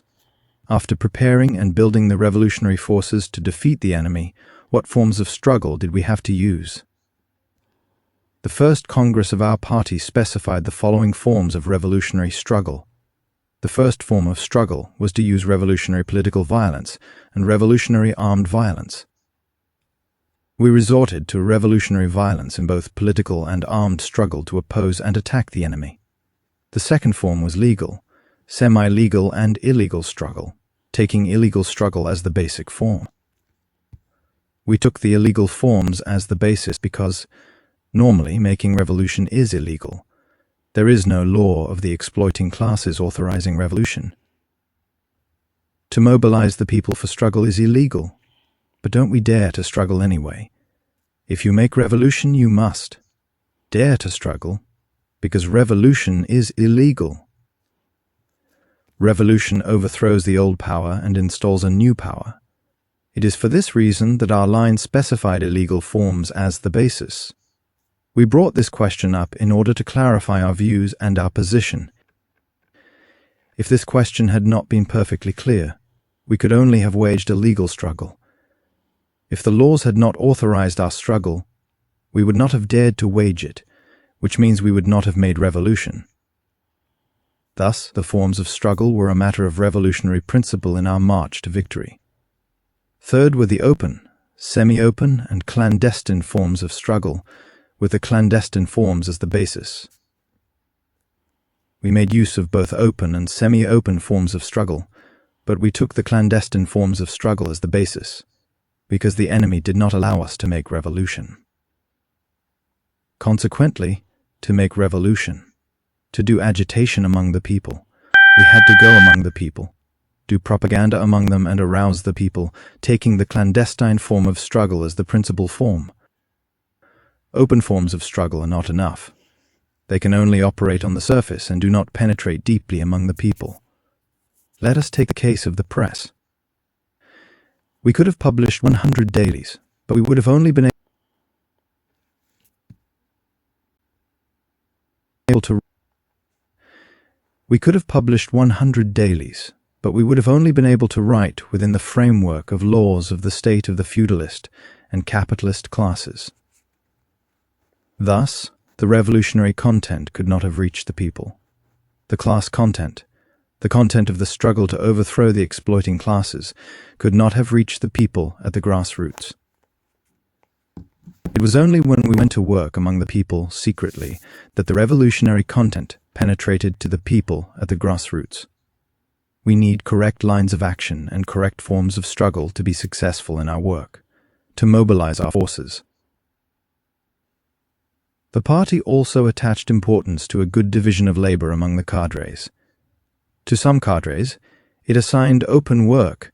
Speaker 1: After preparing and building the revolutionary forces to defeat the enemy, what forms of struggle did we have to use? The first Congress of our party specified the following forms of revolutionary struggle. The first form of struggle was to use revolutionary political violence and revolutionary armed violence. We resorted to revolutionary violence in both political and armed struggle to oppose and attack the enemy. The second form was legal, semi-legal and illegal struggle, taking illegal struggle as the basic form. We took the illegal forms as the basis because, normally, making revolution is illegal. There is no law of the exploiting classes authorizing revolution. To mobilize the people for struggle is illegal, but don't we dare to struggle anyway? If you make revolution, you must dare to struggle, because revolution is illegal. Revolution overthrows the old power and installs a new power. It is for this reason that our line specified illegal forms as the basis. We brought this question up in order to clarify our views and our position. If this question had not been perfectly clear, we could only have waged a legal struggle. If the laws had not authorized our struggle, we would not have dared to wage it, which means we would not have made revolution. Thus, the forms of struggle were a matter of revolutionary principle in our march to victory. Third were the open, semi-open, and clandestine forms of struggle, with the clandestine forms as the basis. We made use of both open and semi-open forms of struggle, but we took the clandestine forms of struggle as the basis, because the enemy did not allow us to make revolution. Consequently, to make revolution, to do agitation among the people, we had to go among the people, do propaganda among them and arouse the people, taking the clandestine form of struggle as the principal form. Open forms of struggle are not enough. They can only operate on the surface and do not penetrate deeply among the people. Let us take the case of the press. We could have published 100 dailies, but we would have only been able to write within the framework of laws of the state of the feudalist and capitalist classes. Thus, the revolutionary content could not have reached the people. The class content, the content of the struggle to overthrow the exploiting classes, could not have reached the people at the grassroots. It was only when we went to work among the people secretly that the revolutionary content penetrated to the people at the grassroots. We need correct lines of action and correct forms of struggle to be successful in our work, to mobilize our forces. The party also attached importance to a good division of labor among the cadres. To some cadres, it assigned open work;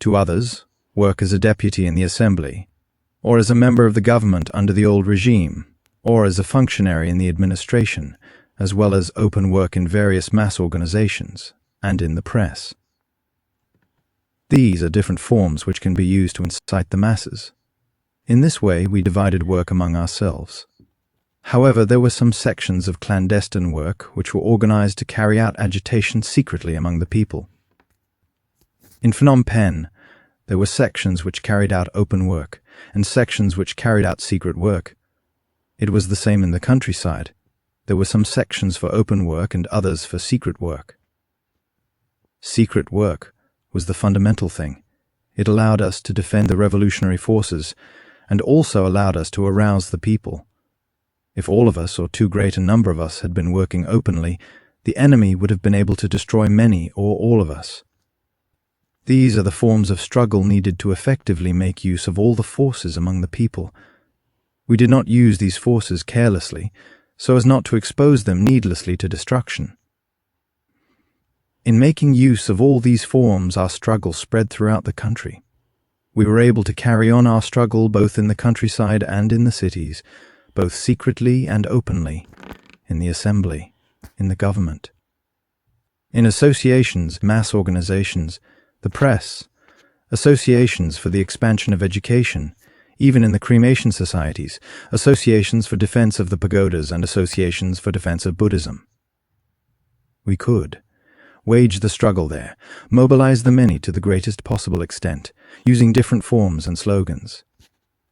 Speaker 1: to others, work as a deputy in the assembly, or as a member of the government under the old regime, or as a functionary in the administration, as well as open work in various mass organizations and in the press. These are different forms which can be used to incite the masses. In this way, we divided work among ourselves. However, there were some sections of clandestine work which were organized to carry out agitation secretly among the people. In Phnom Penh, there were sections which carried out open work and sections which carried out secret work. It was the same in the countryside. There were some sections for open work and others for secret work. Secret work was the fundamental thing. It allowed us to defend the revolutionary forces and also allowed us to arouse the people. If all of us, or too great a number of us, had been working openly, the enemy would have been able to destroy many or all of us. These are the forms of struggle needed to effectively make use of all the forces among the people. We did not use these forces carelessly, so as not to expose them needlessly to destruction. In making use of all these forms, our struggle spread throughout the country. We were able to carry on our struggle both in the countryside and in the cities, both secretly and openly, in the assembly, in the government, in associations, mass organizations, the press, associations for the expansion of education, even in the cremation societies, associations for defense of the pagodas and associations for defense of Buddhism. We could wage the struggle there, mobilize the many to the greatest possible extent, using different forms and slogans.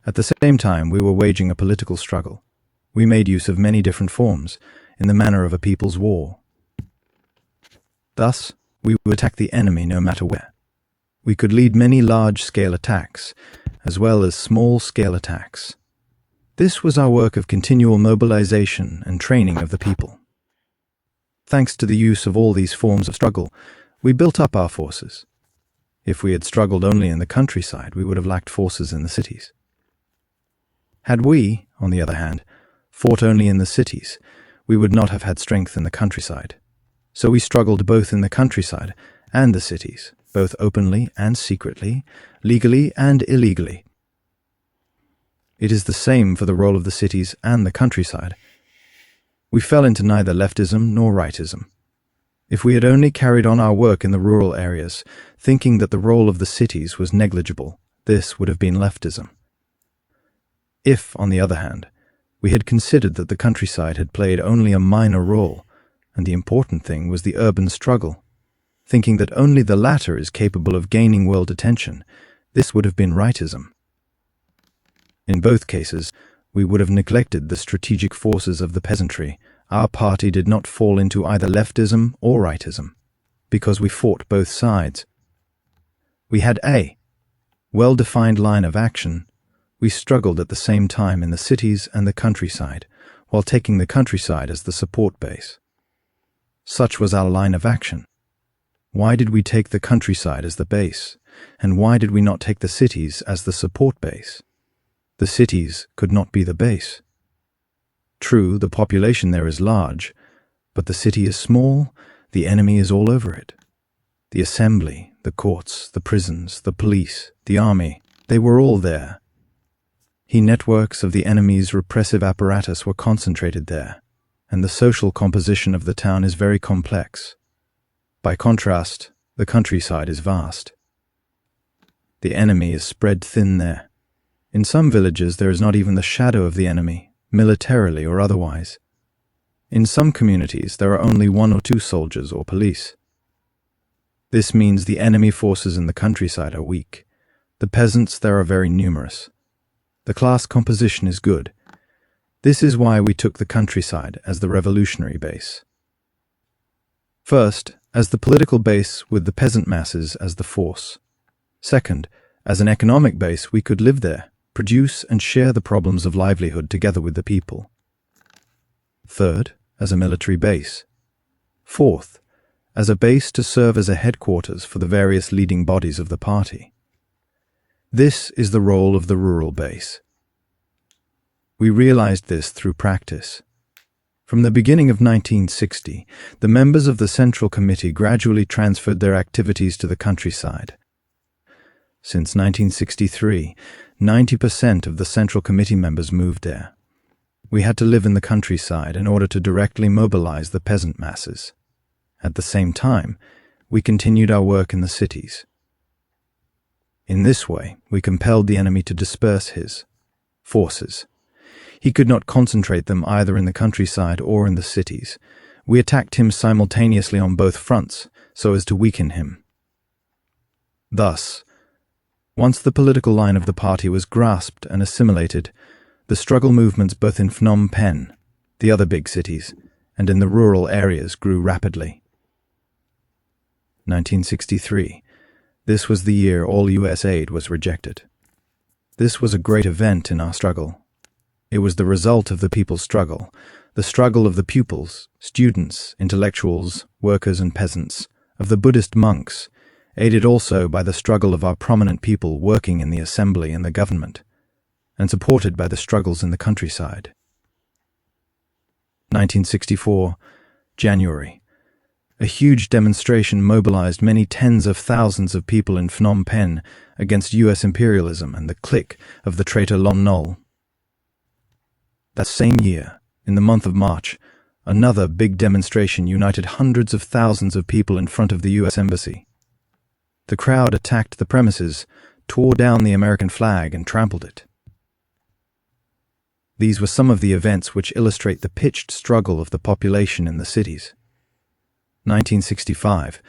Speaker 1: At the same time, we were waging a political struggle. We made use of many different forms, in the manner of a people's war. Thus, we would attack the enemy no matter where. We could lead many large-scale attacks, as well as small-scale attacks. This was our work of continual mobilization and training of the people. Thanks to the use of all these forms of struggle, we built up our forces. If we had struggled only in the countryside, we would have lacked forces in the cities. Had we, on the other hand, fought only in the cities, we would not have had strength in the countryside. So we struggled both in the countryside and the cities, both openly and secretly, legally and illegally. It is the same for the role of the cities and the countryside. We fell into neither leftism nor rightism. If we had only carried on our work in the rural areas, thinking that the role of the cities was negligible, this would have been leftism. If, on the other hand, we had considered that the countryside had played only a minor role, and the important thing was the urban struggle, thinking that only the latter is capable of gaining world attention, this would have been rightism. In both cases, we would have neglected the strategic forces of the peasantry. Our party did not fall into either leftism or rightism, because we fought both sides. We had a well-defined line of action. We struggled at the same time in the cities and the countryside, while taking the countryside as the support base. Such was our line of action. Why did we take the countryside as the base, and why did we not take the cities as the support base? The cities could not be the base. True, the population there is large, but the city is small, the enemy is all over it. The assembly, the courts, the prisons, the police, the army, they were all there. The networks of the enemy's repressive apparatus were concentrated there, and the social composition of the town is very complex. By contrast, The countryside is vast. The enemy is spread thin there. In some villages there is not even the shadow of the enemy, militarily or otherwise. In some communities there are only 1 or 2 soldiers or police. This means the enemy forces in the countryside are weak. The peasants there are very numerous. The class composition is good. This is why we took the countryside as the revolutionary base. First, as the political base with the peasant masses as the force. Second, as an economic base we could live there, produce and share the problems of livelihood together with the people. Third, as a military base. Fourth, as a base to serve as a headquarters for the various leading bodies of the party. This is the role of the rural base. We realized this through practice. From the beginning of 1960, the members of the Central Committee gradually transferred their activities to the countryside. Since 1963, 90% of the Central Committee members moved there. We had to live in the countryside in order to directly mobilize the peasant masses. At the same time, we continued our work in the cities. In this way, we compelled the enemy to disperse his forces. He could not concentrate them either in the countryside or in the cities. We attacked him simultaneously on both fronts, so as to weaken him. Thus, once the political line of the party was grasped and assimilated, the struggle movements both in Phnom Penh, the other big cities, and in the rural areas grew rapidly. 1963. This was the year all U.S. aid was rejected. This was a great event in our struggle. It was the result of the people's struggle, the struggle of the pupils, students, intellectuals, workers and peasants, of the Buddhist monks, aided also by the struggle of our prominent people working in the assembly and the government, and supported by the struggles in the countryside. 1964, January. A huge demonstration mobilized many tens of thousands of people in Phnom Penh against U.S. imperialism and the clique of the traitor Lon Nol. That same year, in the month of March, another big demonstration united hundreds of thousands of people in front of the U.S. Embassy. The crowd attacked the premises, tore down the American flag and trampled it. These were some of the events which illustrate the pitched struggle of the population in the cities. 1965.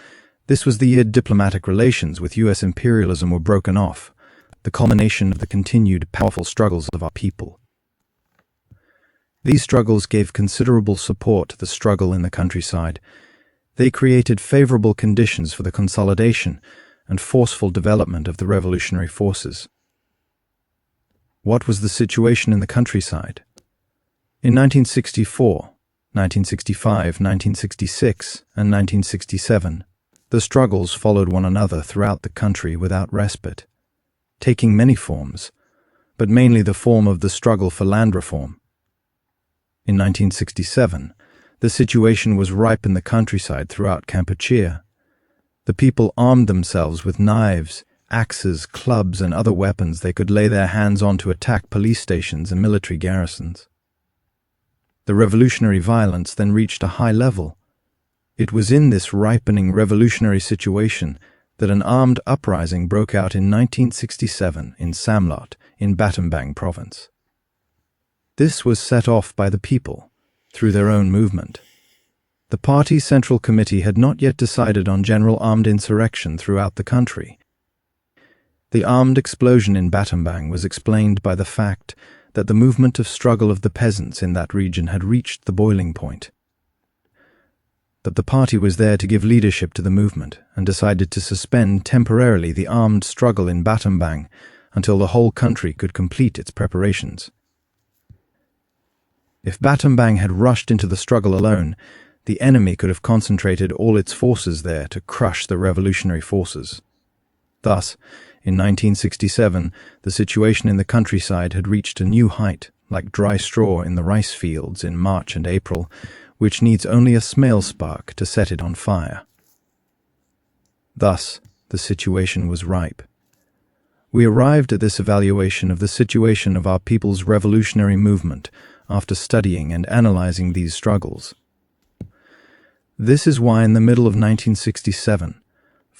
Speaker 1: This was the year diplomatic relations with U.S. imperialism were broken off, the culmination of the continued powerful struggles of our people. These struggles gave considerable support to the struggle in the countryside. They created favorable conditions for the consolidation and forceful development of the revolutionary forces. What was the situation in the countryside? In 1964, 1965, 1966, and 1967, the struggles followed one another throughout the country without respite, taking many forms, but mainly the form of the struggle for land reform. In 1967, the situation was ripe in the countryside throughout Kampuchea. The people armed themselves with knives, axes, clubs, and other weapons they could lay their hands on to attack police stations and military garrisons. The revolutionary violence then reached a high level. It was in this ripening revolutionary situation that an armed uprising broke out in 1967 in Samlot, in Battambang province. This was set off by the people, through their own movement. The party's Central Committee had not yet decided on general armed insurrection throughout the country. The armed explosion in Battambang was explained by the fact that the movement of struggle of the peasants in that region had reached the boiling point. That the party was there to give leadership to the movement and decided to suspend temporarily the armed struggle in Battambang until the whole country could complete its preparations. If Battambang had rushed into the struggle alone, the enemy could have concentrated all its forces there to crush the revolutionary forces. Thus, in 1967, the situation in the countryside had reached a new height, like dry straw in the rice fields in March and April, which needs only a small spark to set it on fire. Thus, the situation was ripe. We arrived at this evaluation of the situation of our people's revolutionary movement after studying and analyzing these struggles. This is why in the middle of 1967,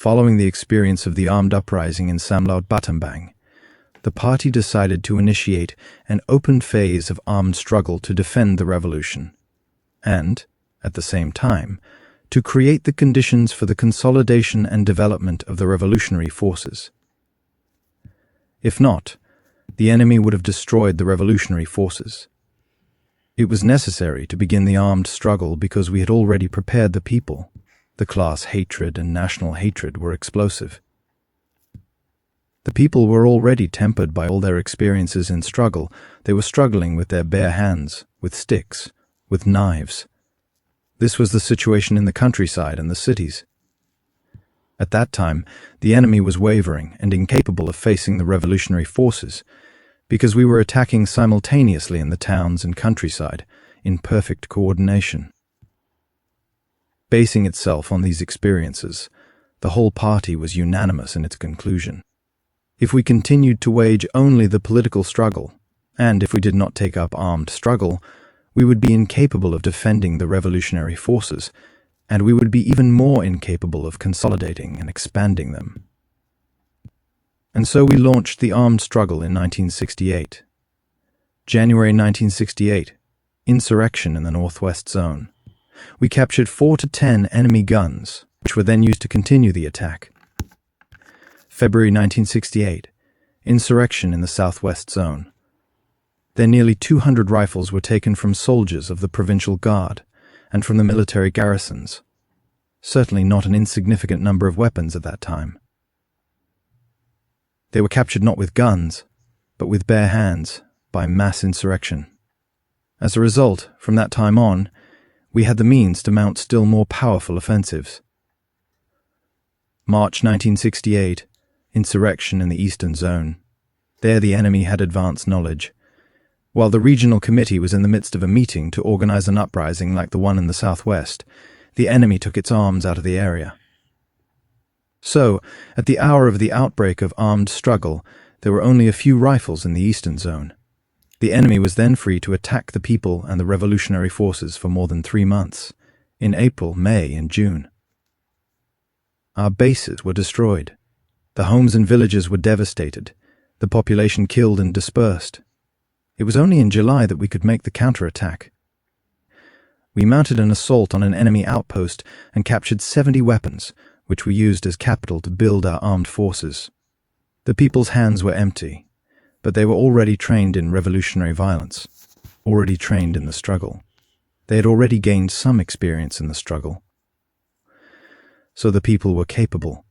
Speaker 1: Following the experience of the armed uprising in Samlaut Battambang, the party decided to initiate an open phase of armed struggle to defend the revolution, and, at the same time, to create the conditions for the consolidation and development of the revolutionary forces. If not, the enemy would have destroyed the revolutionary forces. It was necessary to begin the armed struggle because we had already prepared the people. The class hatred and national hatred were explosive. The people were already tempered by all their experiences in struggle. They were struggling with their bare hands, with sticks, with knives. This was the situation in the countryside and the cities. At that time, the enemy was wavering and incapable of facing the revolutionary forces because we were attacking simultaneously in the towns and countryside in perfect coordination. Basing itself on these experiences, the whole party was unanimous in its conclusion. If we continued to wage only the political struggle, and if we did not take up armed struggle, we would be incapable of defending the revolutionary forces, and we would be even more incapable of consolidating and expanding them. And so we launched the armed struggle in 1968. January 1968, insurrection in the Northwest Zone. We captured 4 to 10 enemy guns, which were then used to continue the attack. February 1968, insurrection in the Southwest Zone. There nearly 200 rifles were taken from soldiers of the Provincial Guard and from the military garrisons. Certainly not an insignificant number of weapons at that time. They were captured not with guns, but with bare hands, by mass insurrection. As a result, from that time on, we had the means to mount still more powerful offensives. March 1968, insurrection in the Eastern Zone. There the enemy had advanced knowledge. While the regional committee was in the midst of a meeting to organize an uprising like the one in the southwest, the enemy took its arms out of the area. So, at the hour of the outbreak of armed struggle, there were only a few rifles in the Eastern Zone. The enemy was then free to attack the people and the revolutionary forces for more than 3 months, in April, May, and June. Our bases were destroyed. The homes and villages were devastated, the population killed and dispersed. It was only in July that we could make the counterattack. We mounted an assault on an enemy outpost and captured 70 weapons, which we used as capital to build our armed forces. The people's hands were empty, but they were already trained in revolutionary violence, already trained in the struggle. They had already gained some experience in the struggle. So the people were capable,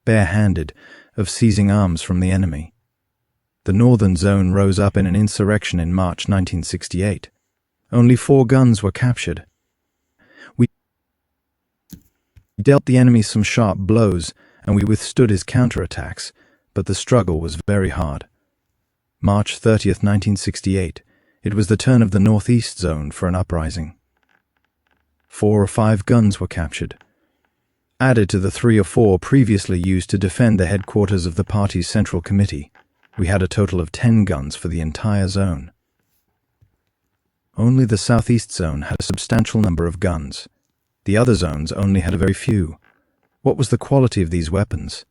Speaker 1: bare-handed, of seizing arms from the enemy. The Northern Zone rose up in an insurrection in March 1968. Only 4 guns were captured. We dealt the enemy some sharp blows, and we withstood his counterattacks, but the struggle was very hard. March 30th, 1968, it was the turn of the Northeast Zone for an uprising. 4 or 5 guns were captured. Added to the 3 or 4 previously used to defend the headquarters of the party's Central Committee, we had a total of 10 guns for the entire zone. Only the Southeast Zone had a substantial number of guns. The other zones only had a very few. What was the quality of these weapons?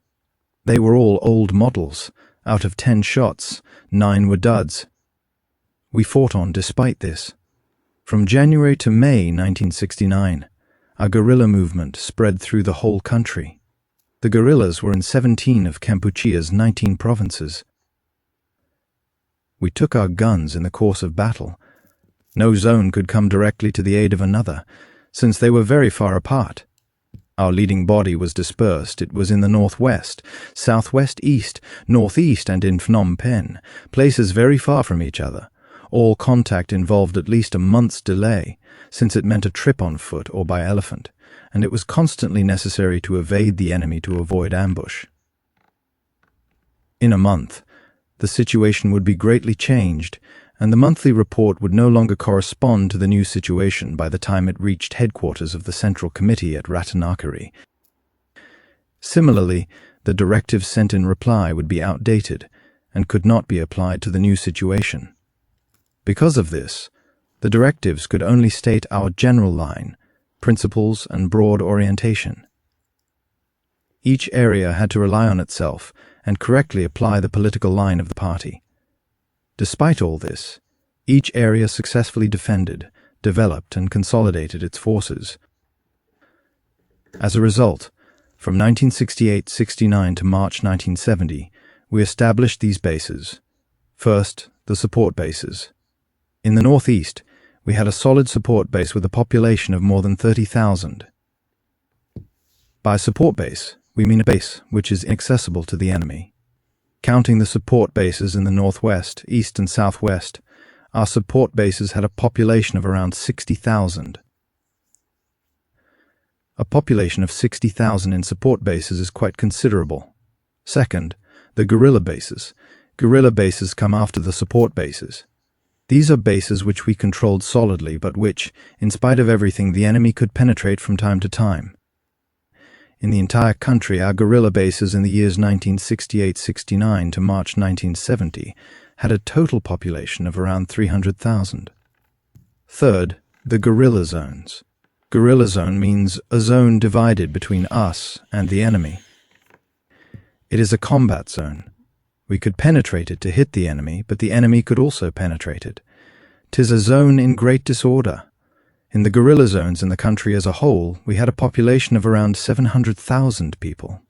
Speaker 1: They were all old models. Out of 10 shots, 9 were duds. We fought on despite this. From January to May 1969, our guerrilla movement spread through the whole country. The guerrillas were in 17 of Kampuchea's 19 provinces. We took our guns in the course of battle. No zone could come directly to the aid of another, since they were very far apart. Our leading body was dispersed. It was in the northwest, southwest east, northeast, and in Phnom Penh, places very far from each other. All contact involved at least a month's delay, since it meant a trip on foot or by elephant, and it was constantly necessary to evade the enemy to avoid ambush. In a month, the situation would be greatly changed, and the monthly report would no longer correspond to the new situation by the time it reached headquarters of the Central Committee at Ratanakari. Similarly, the directives sent in reply would be outdated and could not be applied to the new situation. Because of this, the directives could only state our general line, principles, and broad orientation. Each area had to rely on itself and correctly apply the political line of the party. Despite all this, each area successfully defended, developed, and consolidated its forces. As a result, from 1968-69 to March 1970, we established these bases. First, the support bases. In the northeast, we had a solid support base with a population of more than 30,000. By support base, we mean a base which is inaccessible to the enemy. Counting the support bases in the northwest, east, and southwest, our support bases had a population of around 60,000. A population of 60,000 in support bases is quite considerable. Second, the guerrilla bases. Guerrilla bases come after the support bases. These are bases which we controlled solidly, but which, in spite of everything, the enemy could penetrate from time to time. In the entire country, our guerrilla bases in the years 1968-69 to March 1970 had a total population of around 300,000. Third, the guerrilla zones. Guerrilla zone means a zone divided between us and the enemy. It is a combat zone. We could penetrate it to hit the enemy, but the enemy could also penetrate it. 'Tis a zone in great disorder. In the guerrilla zones in the country as a whole, we had a population of around 700,000 people.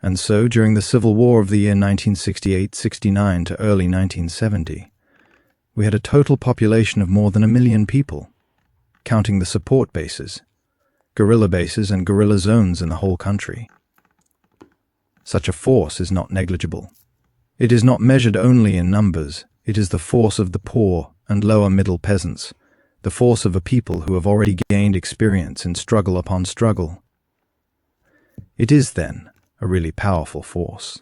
Speaker 1: And so, during the Civil War of the year 1968-69 to early 1970, we had a total population of more than 1 million people, counting the support bases, guerrilla bases, and guerrilla zones in the whole country. Such a force is not negligible. It is not measured only in numbers. It is the force of the poor and lower middle peasants, the force of a people who have already gained experience in struggle upon struggle. It is, then, a really powerful force.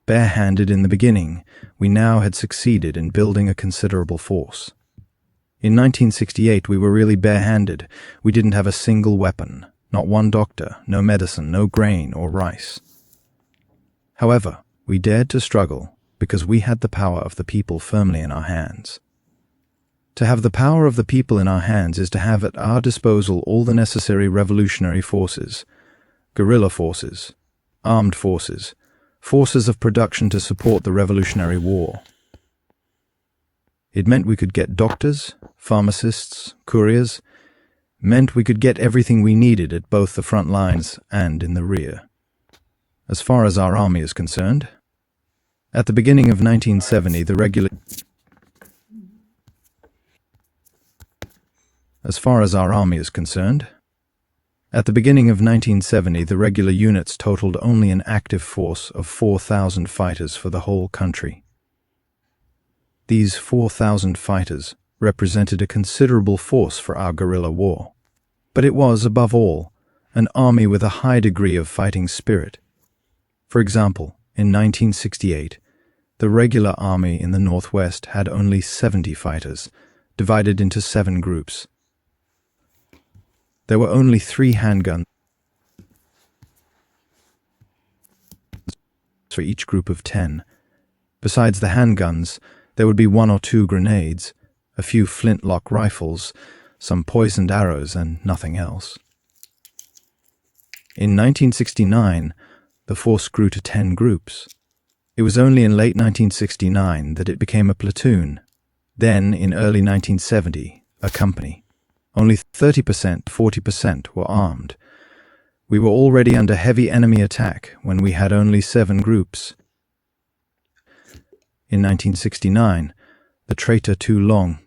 Speaker 1: Barehanded in the beginning, we now had succeeded in building a considerable force. In 1968, we were really barehanded. We didn't have a single weapon, not one doctor, no medicine, no grain or rice. However, we dared to struggle because we had the power of the people firmly in our hands. To have the power of the people in our hands is to have at our disposal all the necessary revolutionary forces, guerrilla forces, armed forces, forces of production to support the Revolutionary War. It meant we could get doctors, pharmacists, couriers, meant we could get everything we needed at both the front lines and in the rear. As far as our army is concerned, at the beginning of 1970, the regular units totaled only an active force of 4,000 fighters for the whole country. These 4,000 fighters represented a considerable force for our guerrilla war, but it was, above all, an army with a high degree of fighting spirit. For example, in 1968, the regular army in the northwest had only 70 fighters, divided into 7 groups. There were only 3 handguns for each group of 10. Besides the handguns, there would be 1 or 2 grenades, a few flintlock rifles, some poisoned arrows, and nothing else. In 1969, the force grew to 10 groups. It was only in late 1969 that it became a platoon. Then, in early 1970, a company. Only 30%, 40% were armed. We were already under heavy enemy attack when we had only 7 groups. In 1969, the traitor Tu Long,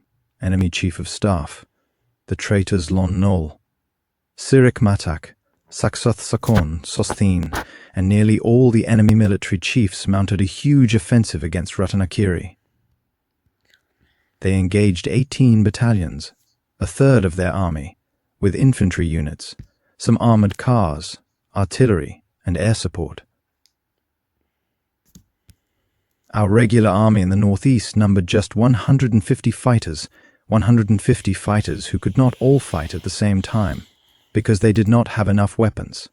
Speaker 1: enemy chief of staff, the traitors Lon Nol, Sirik Matak, Saksoth Sakon, Sosthin, and nearly all the enemy military chiefs mounted a huge offensive against Ratanakiri. They engaged 18 battalions, a third of their army, with infantry units, some armored cars, artillery, and air support. Our regular army in the northeast numbered just 150 fighters who could not all fight at the same time, because they did not have enough weapons.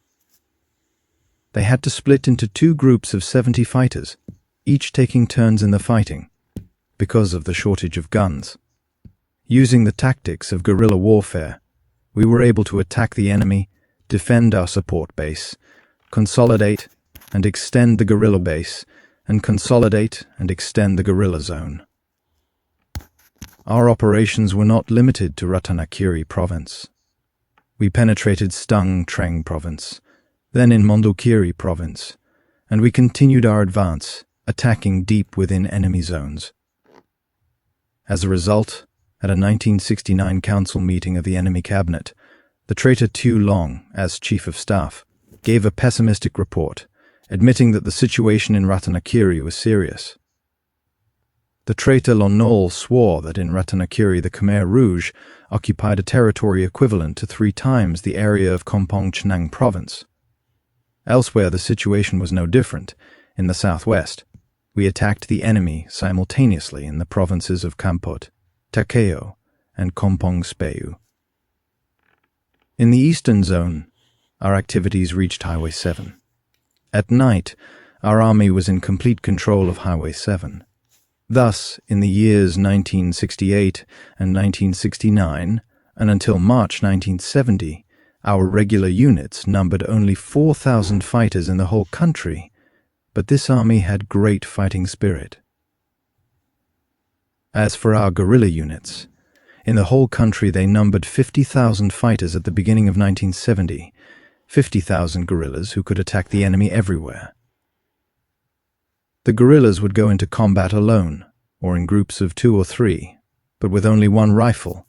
Speaker 1: They had to split into 2 groups of 70 fighters, each taking turns in the fighting, because of the shortage of guns. Using the tactics of guerrilla warfare, we were able to attack the enemy, defend our support base, consolidate and extend the guerrilla base, and consolidate and extend the guerrilla zone. Our operations were not limited to Ratanakiri province. We penetrated Stung Treng province, then in Mondulkiri province, and we continued our advance, attacking deep within enemy zones. As a result, at a 1969 council meeting of the enemy cabinet, the traitor Tu Long, as chief of staff, gave a pessimistic report, admitting that the situation in Ratanakiri was serious. The traitor Lon Nol swore that in Ratanakiri the Khmer Rouge occupied a territory equivalent to 3 times the area of Kompong Chnang province. Elsewhere the situation was no different. In the southwest, we attacked the enemy simultaneously in the provinces of Kampot, Takeo, and Kompong Speu. In the eastern zone, our activities reached Highway 7. At night, our army was in complete control of Highway 7. Thus, in the years 1968 and 1969, and until March 1970, our regular units numbered only 4,000 fighters in the whole country, but this army had great fighting spirit. As for our guerrilla units, in the whole country they numbered 50,000 fighters at the beginning of 1970, 50,000 guerrillas who could attack the enemy everywhere. The guerrillas would go into combat alone, or in groups of 2 or 3, but with only one rifle,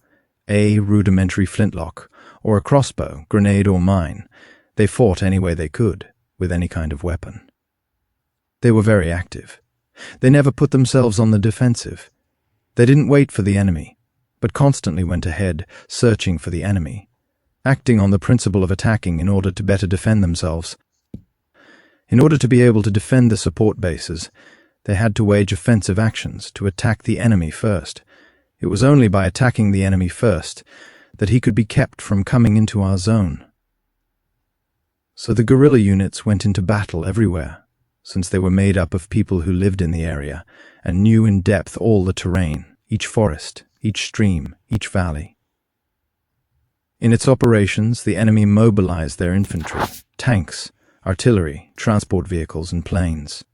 Speaker 1: a rudimentary flintlock, or a crossbow, grenade or mine. They fought any way they could, with any kind of weapon. They were very active. They never put themselves on the defensive. They didn't wait for the enemy, but constantly went ahead, searching for the enemy, acting on the principle of attacking in order to better defend themselves. In order to be able to defend the support bases, they had to wage offensive actions to attack the enemy first. It was only by attacking the enemy first that he could be kept from coming into our zone. So the guerrilla units went into battle everywhere, since they were made up of people who lived in the area and knew in depth all the terrain, each forest, each stream, each valley. In its operations, the enemy mobilized their infantry, tanks, artillery, transport vehicles, and planes.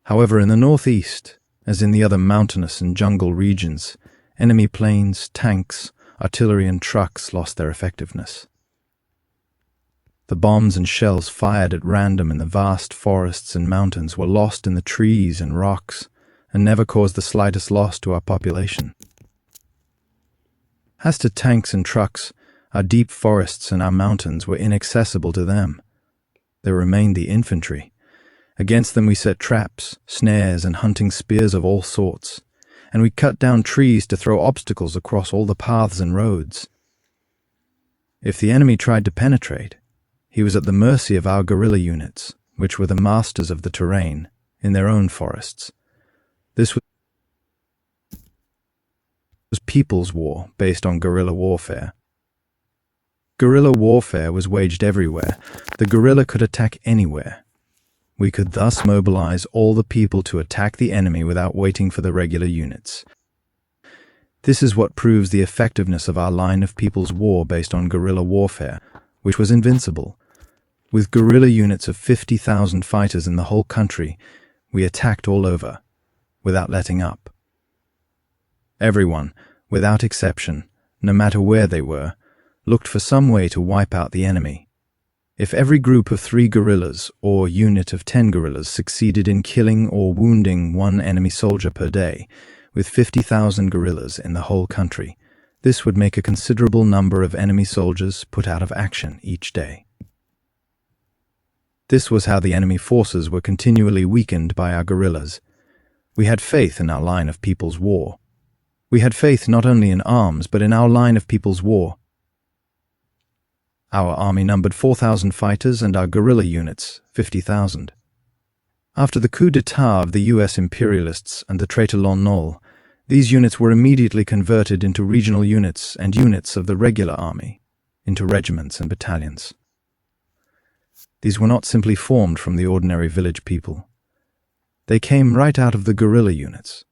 Speaker 1: However, in the northeast, as in the other mountainous and jungle regions, enemy planes, tanks, artillery, and trucks lost their effectiveness. The bombs and shells fired at random in the vast forests and mountains were lost in the trees and rocks, and never caused the slightest loss to our population. As to tanks and trucks, our deep forests and our mountains were inaccessible to them. There remained the infantry. Against them we set traps, snares, and hunting spears of all sorts, and we cut down trees to throw obstacles across all the paths and roads. If the enemy tried to penetrate, he was at the mercy of our guerrilla units, which were the masters of the terrain, in their own forests. This was people's war based on guerrilla warfare. Guerrilla warfare was waged everywhere. The guerrilla could attack anywhere. We could thus mobilize all the people to attack the enemy without waiting for the regular units. This is what proves the effectiveness of our line of people's war based on guerrilla warfare, which was invincible. With guerrilla units of 50,000 fighters in the whole country, we attacked all over, without letting up. Everyone, without exception, no matter where they were, looked for some way to wipe out the enemy. If every group of 3 guerrillas or unit of 10 guerrillas succeeded in killing or wounding 1 enemy soldier per day, with 50,000 guerrillas in the whole country, this would make a considerable number of enemy soldiers put out of action each day. This was how the enemy forces were continually weakened by our guerrillas. We had faith in our line of people's war. We had faith not only in arms, but in our line of people's war. Our army numbered 4,000 fighters and our guerrilla units 50,000. After the coup d'etat of the US imperialists and the traitor Lon Nol, these units were immediately converted into regional units and units of the regular army, into regiments and battalions. These were not simply formed from the ordinary village people. They came right out of the guerrilla units,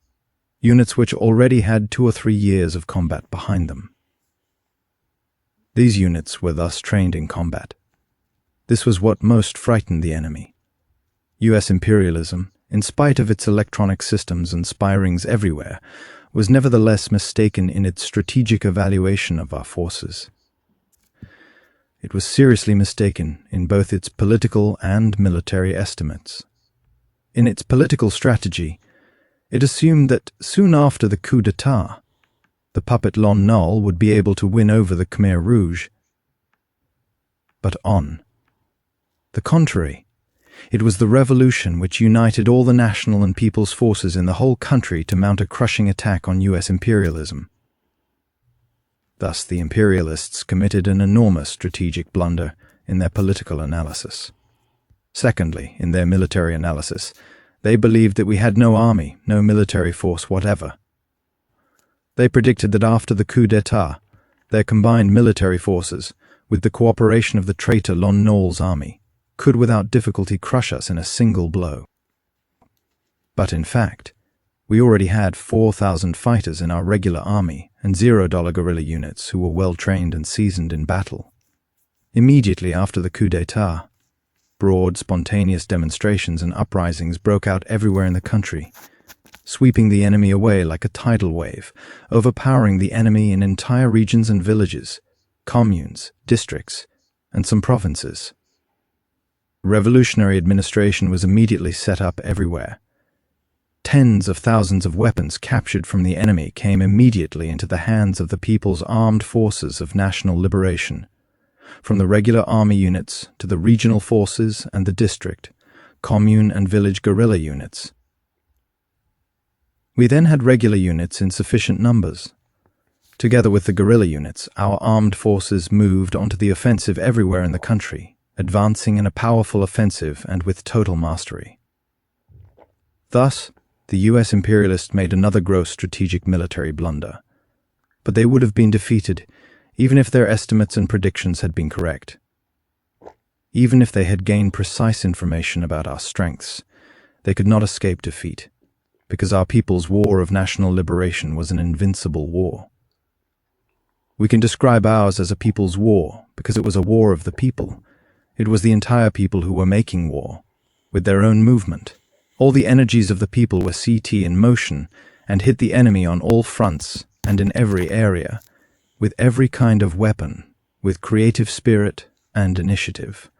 Speaker 1: units which already had 2 or 3 years of combat behind them. These units were thus trained in combat. This was what most frightened the enemy. US imperialism, in spite of its electronic systems and spy rings everywhere, was nevertheless mistaken in its strategic evaluation of our forces. It was seriously mistaken in both its political and military estimates. In its political strategy, it assumed that soon after the coup d'etat, the puppet Lon Nol would be able to win over the Khmer Rouge. But on the contrary, it was the revolution which united all the national and people's forces in the whole country to mount a crushing attack on US imperialism. Thus, the imperialists committed an enormous strategic blunder in their political analysis. Secondly, in their military analysis, they believed that we had no army, no military force whatever. They predicted that after the coup d'etat, their combined military forces, with the cooperation of the traitor Lon Nol's army, could without difficulty crush us in a single blow. But in fact, we already had 4,000 fighters in our regular army and $0 guerrilla units who were well trained and seasoned in battle. Immediately after the coup d'etat, broad, spontaneous demonstrations and uprisings broke out everywhere in the country, sweeping the enemy away like a tidal wave, overpowering the enemy in entire regions and villages, communes, districts, and some provinces. Revolutionary administration was immediately set up everywhere. Tens of thousands of weapons captured from the enemy came immediately into the hands of the people's armed forces of national liberation, from the regular army units to the regional forces and the district, commune and village guerrilla units. We then had regular units in sufficient numbers. Together with the guerrilla units, our armed forces moved onto the offensive everywhere in the country, advancing in a powerful offensive and with total mastery. Thus, the US imperialists made another gross strategic military blunder. But they would have been defeated even if their estimates and predictions had been correct. Even if they had gained precise information about our strengths, they could not escape defeat, because our people's war of national liberation was an invincible war. We can describe ours as a people's war because it was a war of the people. It was the entire people who were making war, with their own movement. All the energies of the people were CT in motion and hit the enemy on all fronts and in every area, with every kind of weapon, with creative spirit and initiative.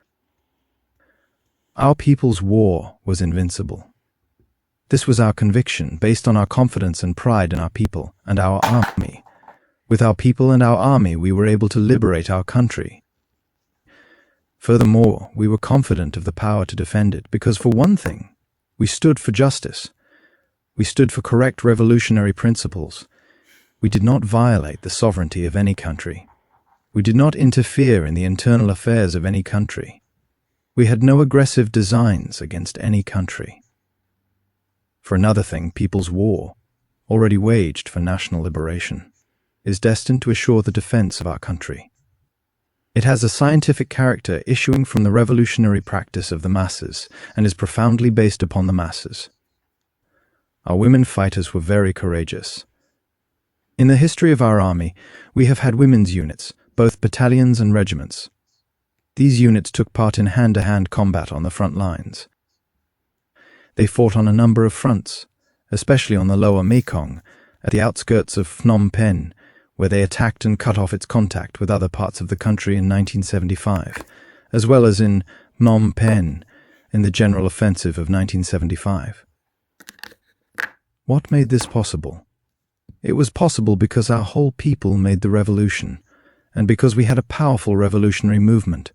Speaker 1: Our people's war was invincible. This was our conviction, based on our confidence and pride in our people and our army. With our people and our army, we were able to liberate our country. Furthermore, we were confident of the power to defend it because, for one thing, we stood for justice. We stood for correct revolutionary principles. We did not violate the sovereignty of any country. We did not interfere in the internal affairs of any country. We had no aggressive designs against any country. For another thing, people's war, already waged for national liberation, is destined to assure the defense of our country. It has a scientific character issuing from the revolutionary practice of the masses and is profoundly based upon the masses. Our women fighters were very courageous. In the history of our army, we have had women's units, both battalions and regiments. These units took part in hand-to-hand combat on the front lines. They fought on a number of fronts, especially on the lower Mekong, at the outskirts of Phnom Penh, where they attacked and cut off its contact with other parts of the country in 1975, as well as in Phnom Penh in the general offensive of 1975. What made this possible? It was possible because our whole people made the revolution, and because we had a powerful revolutionary movement,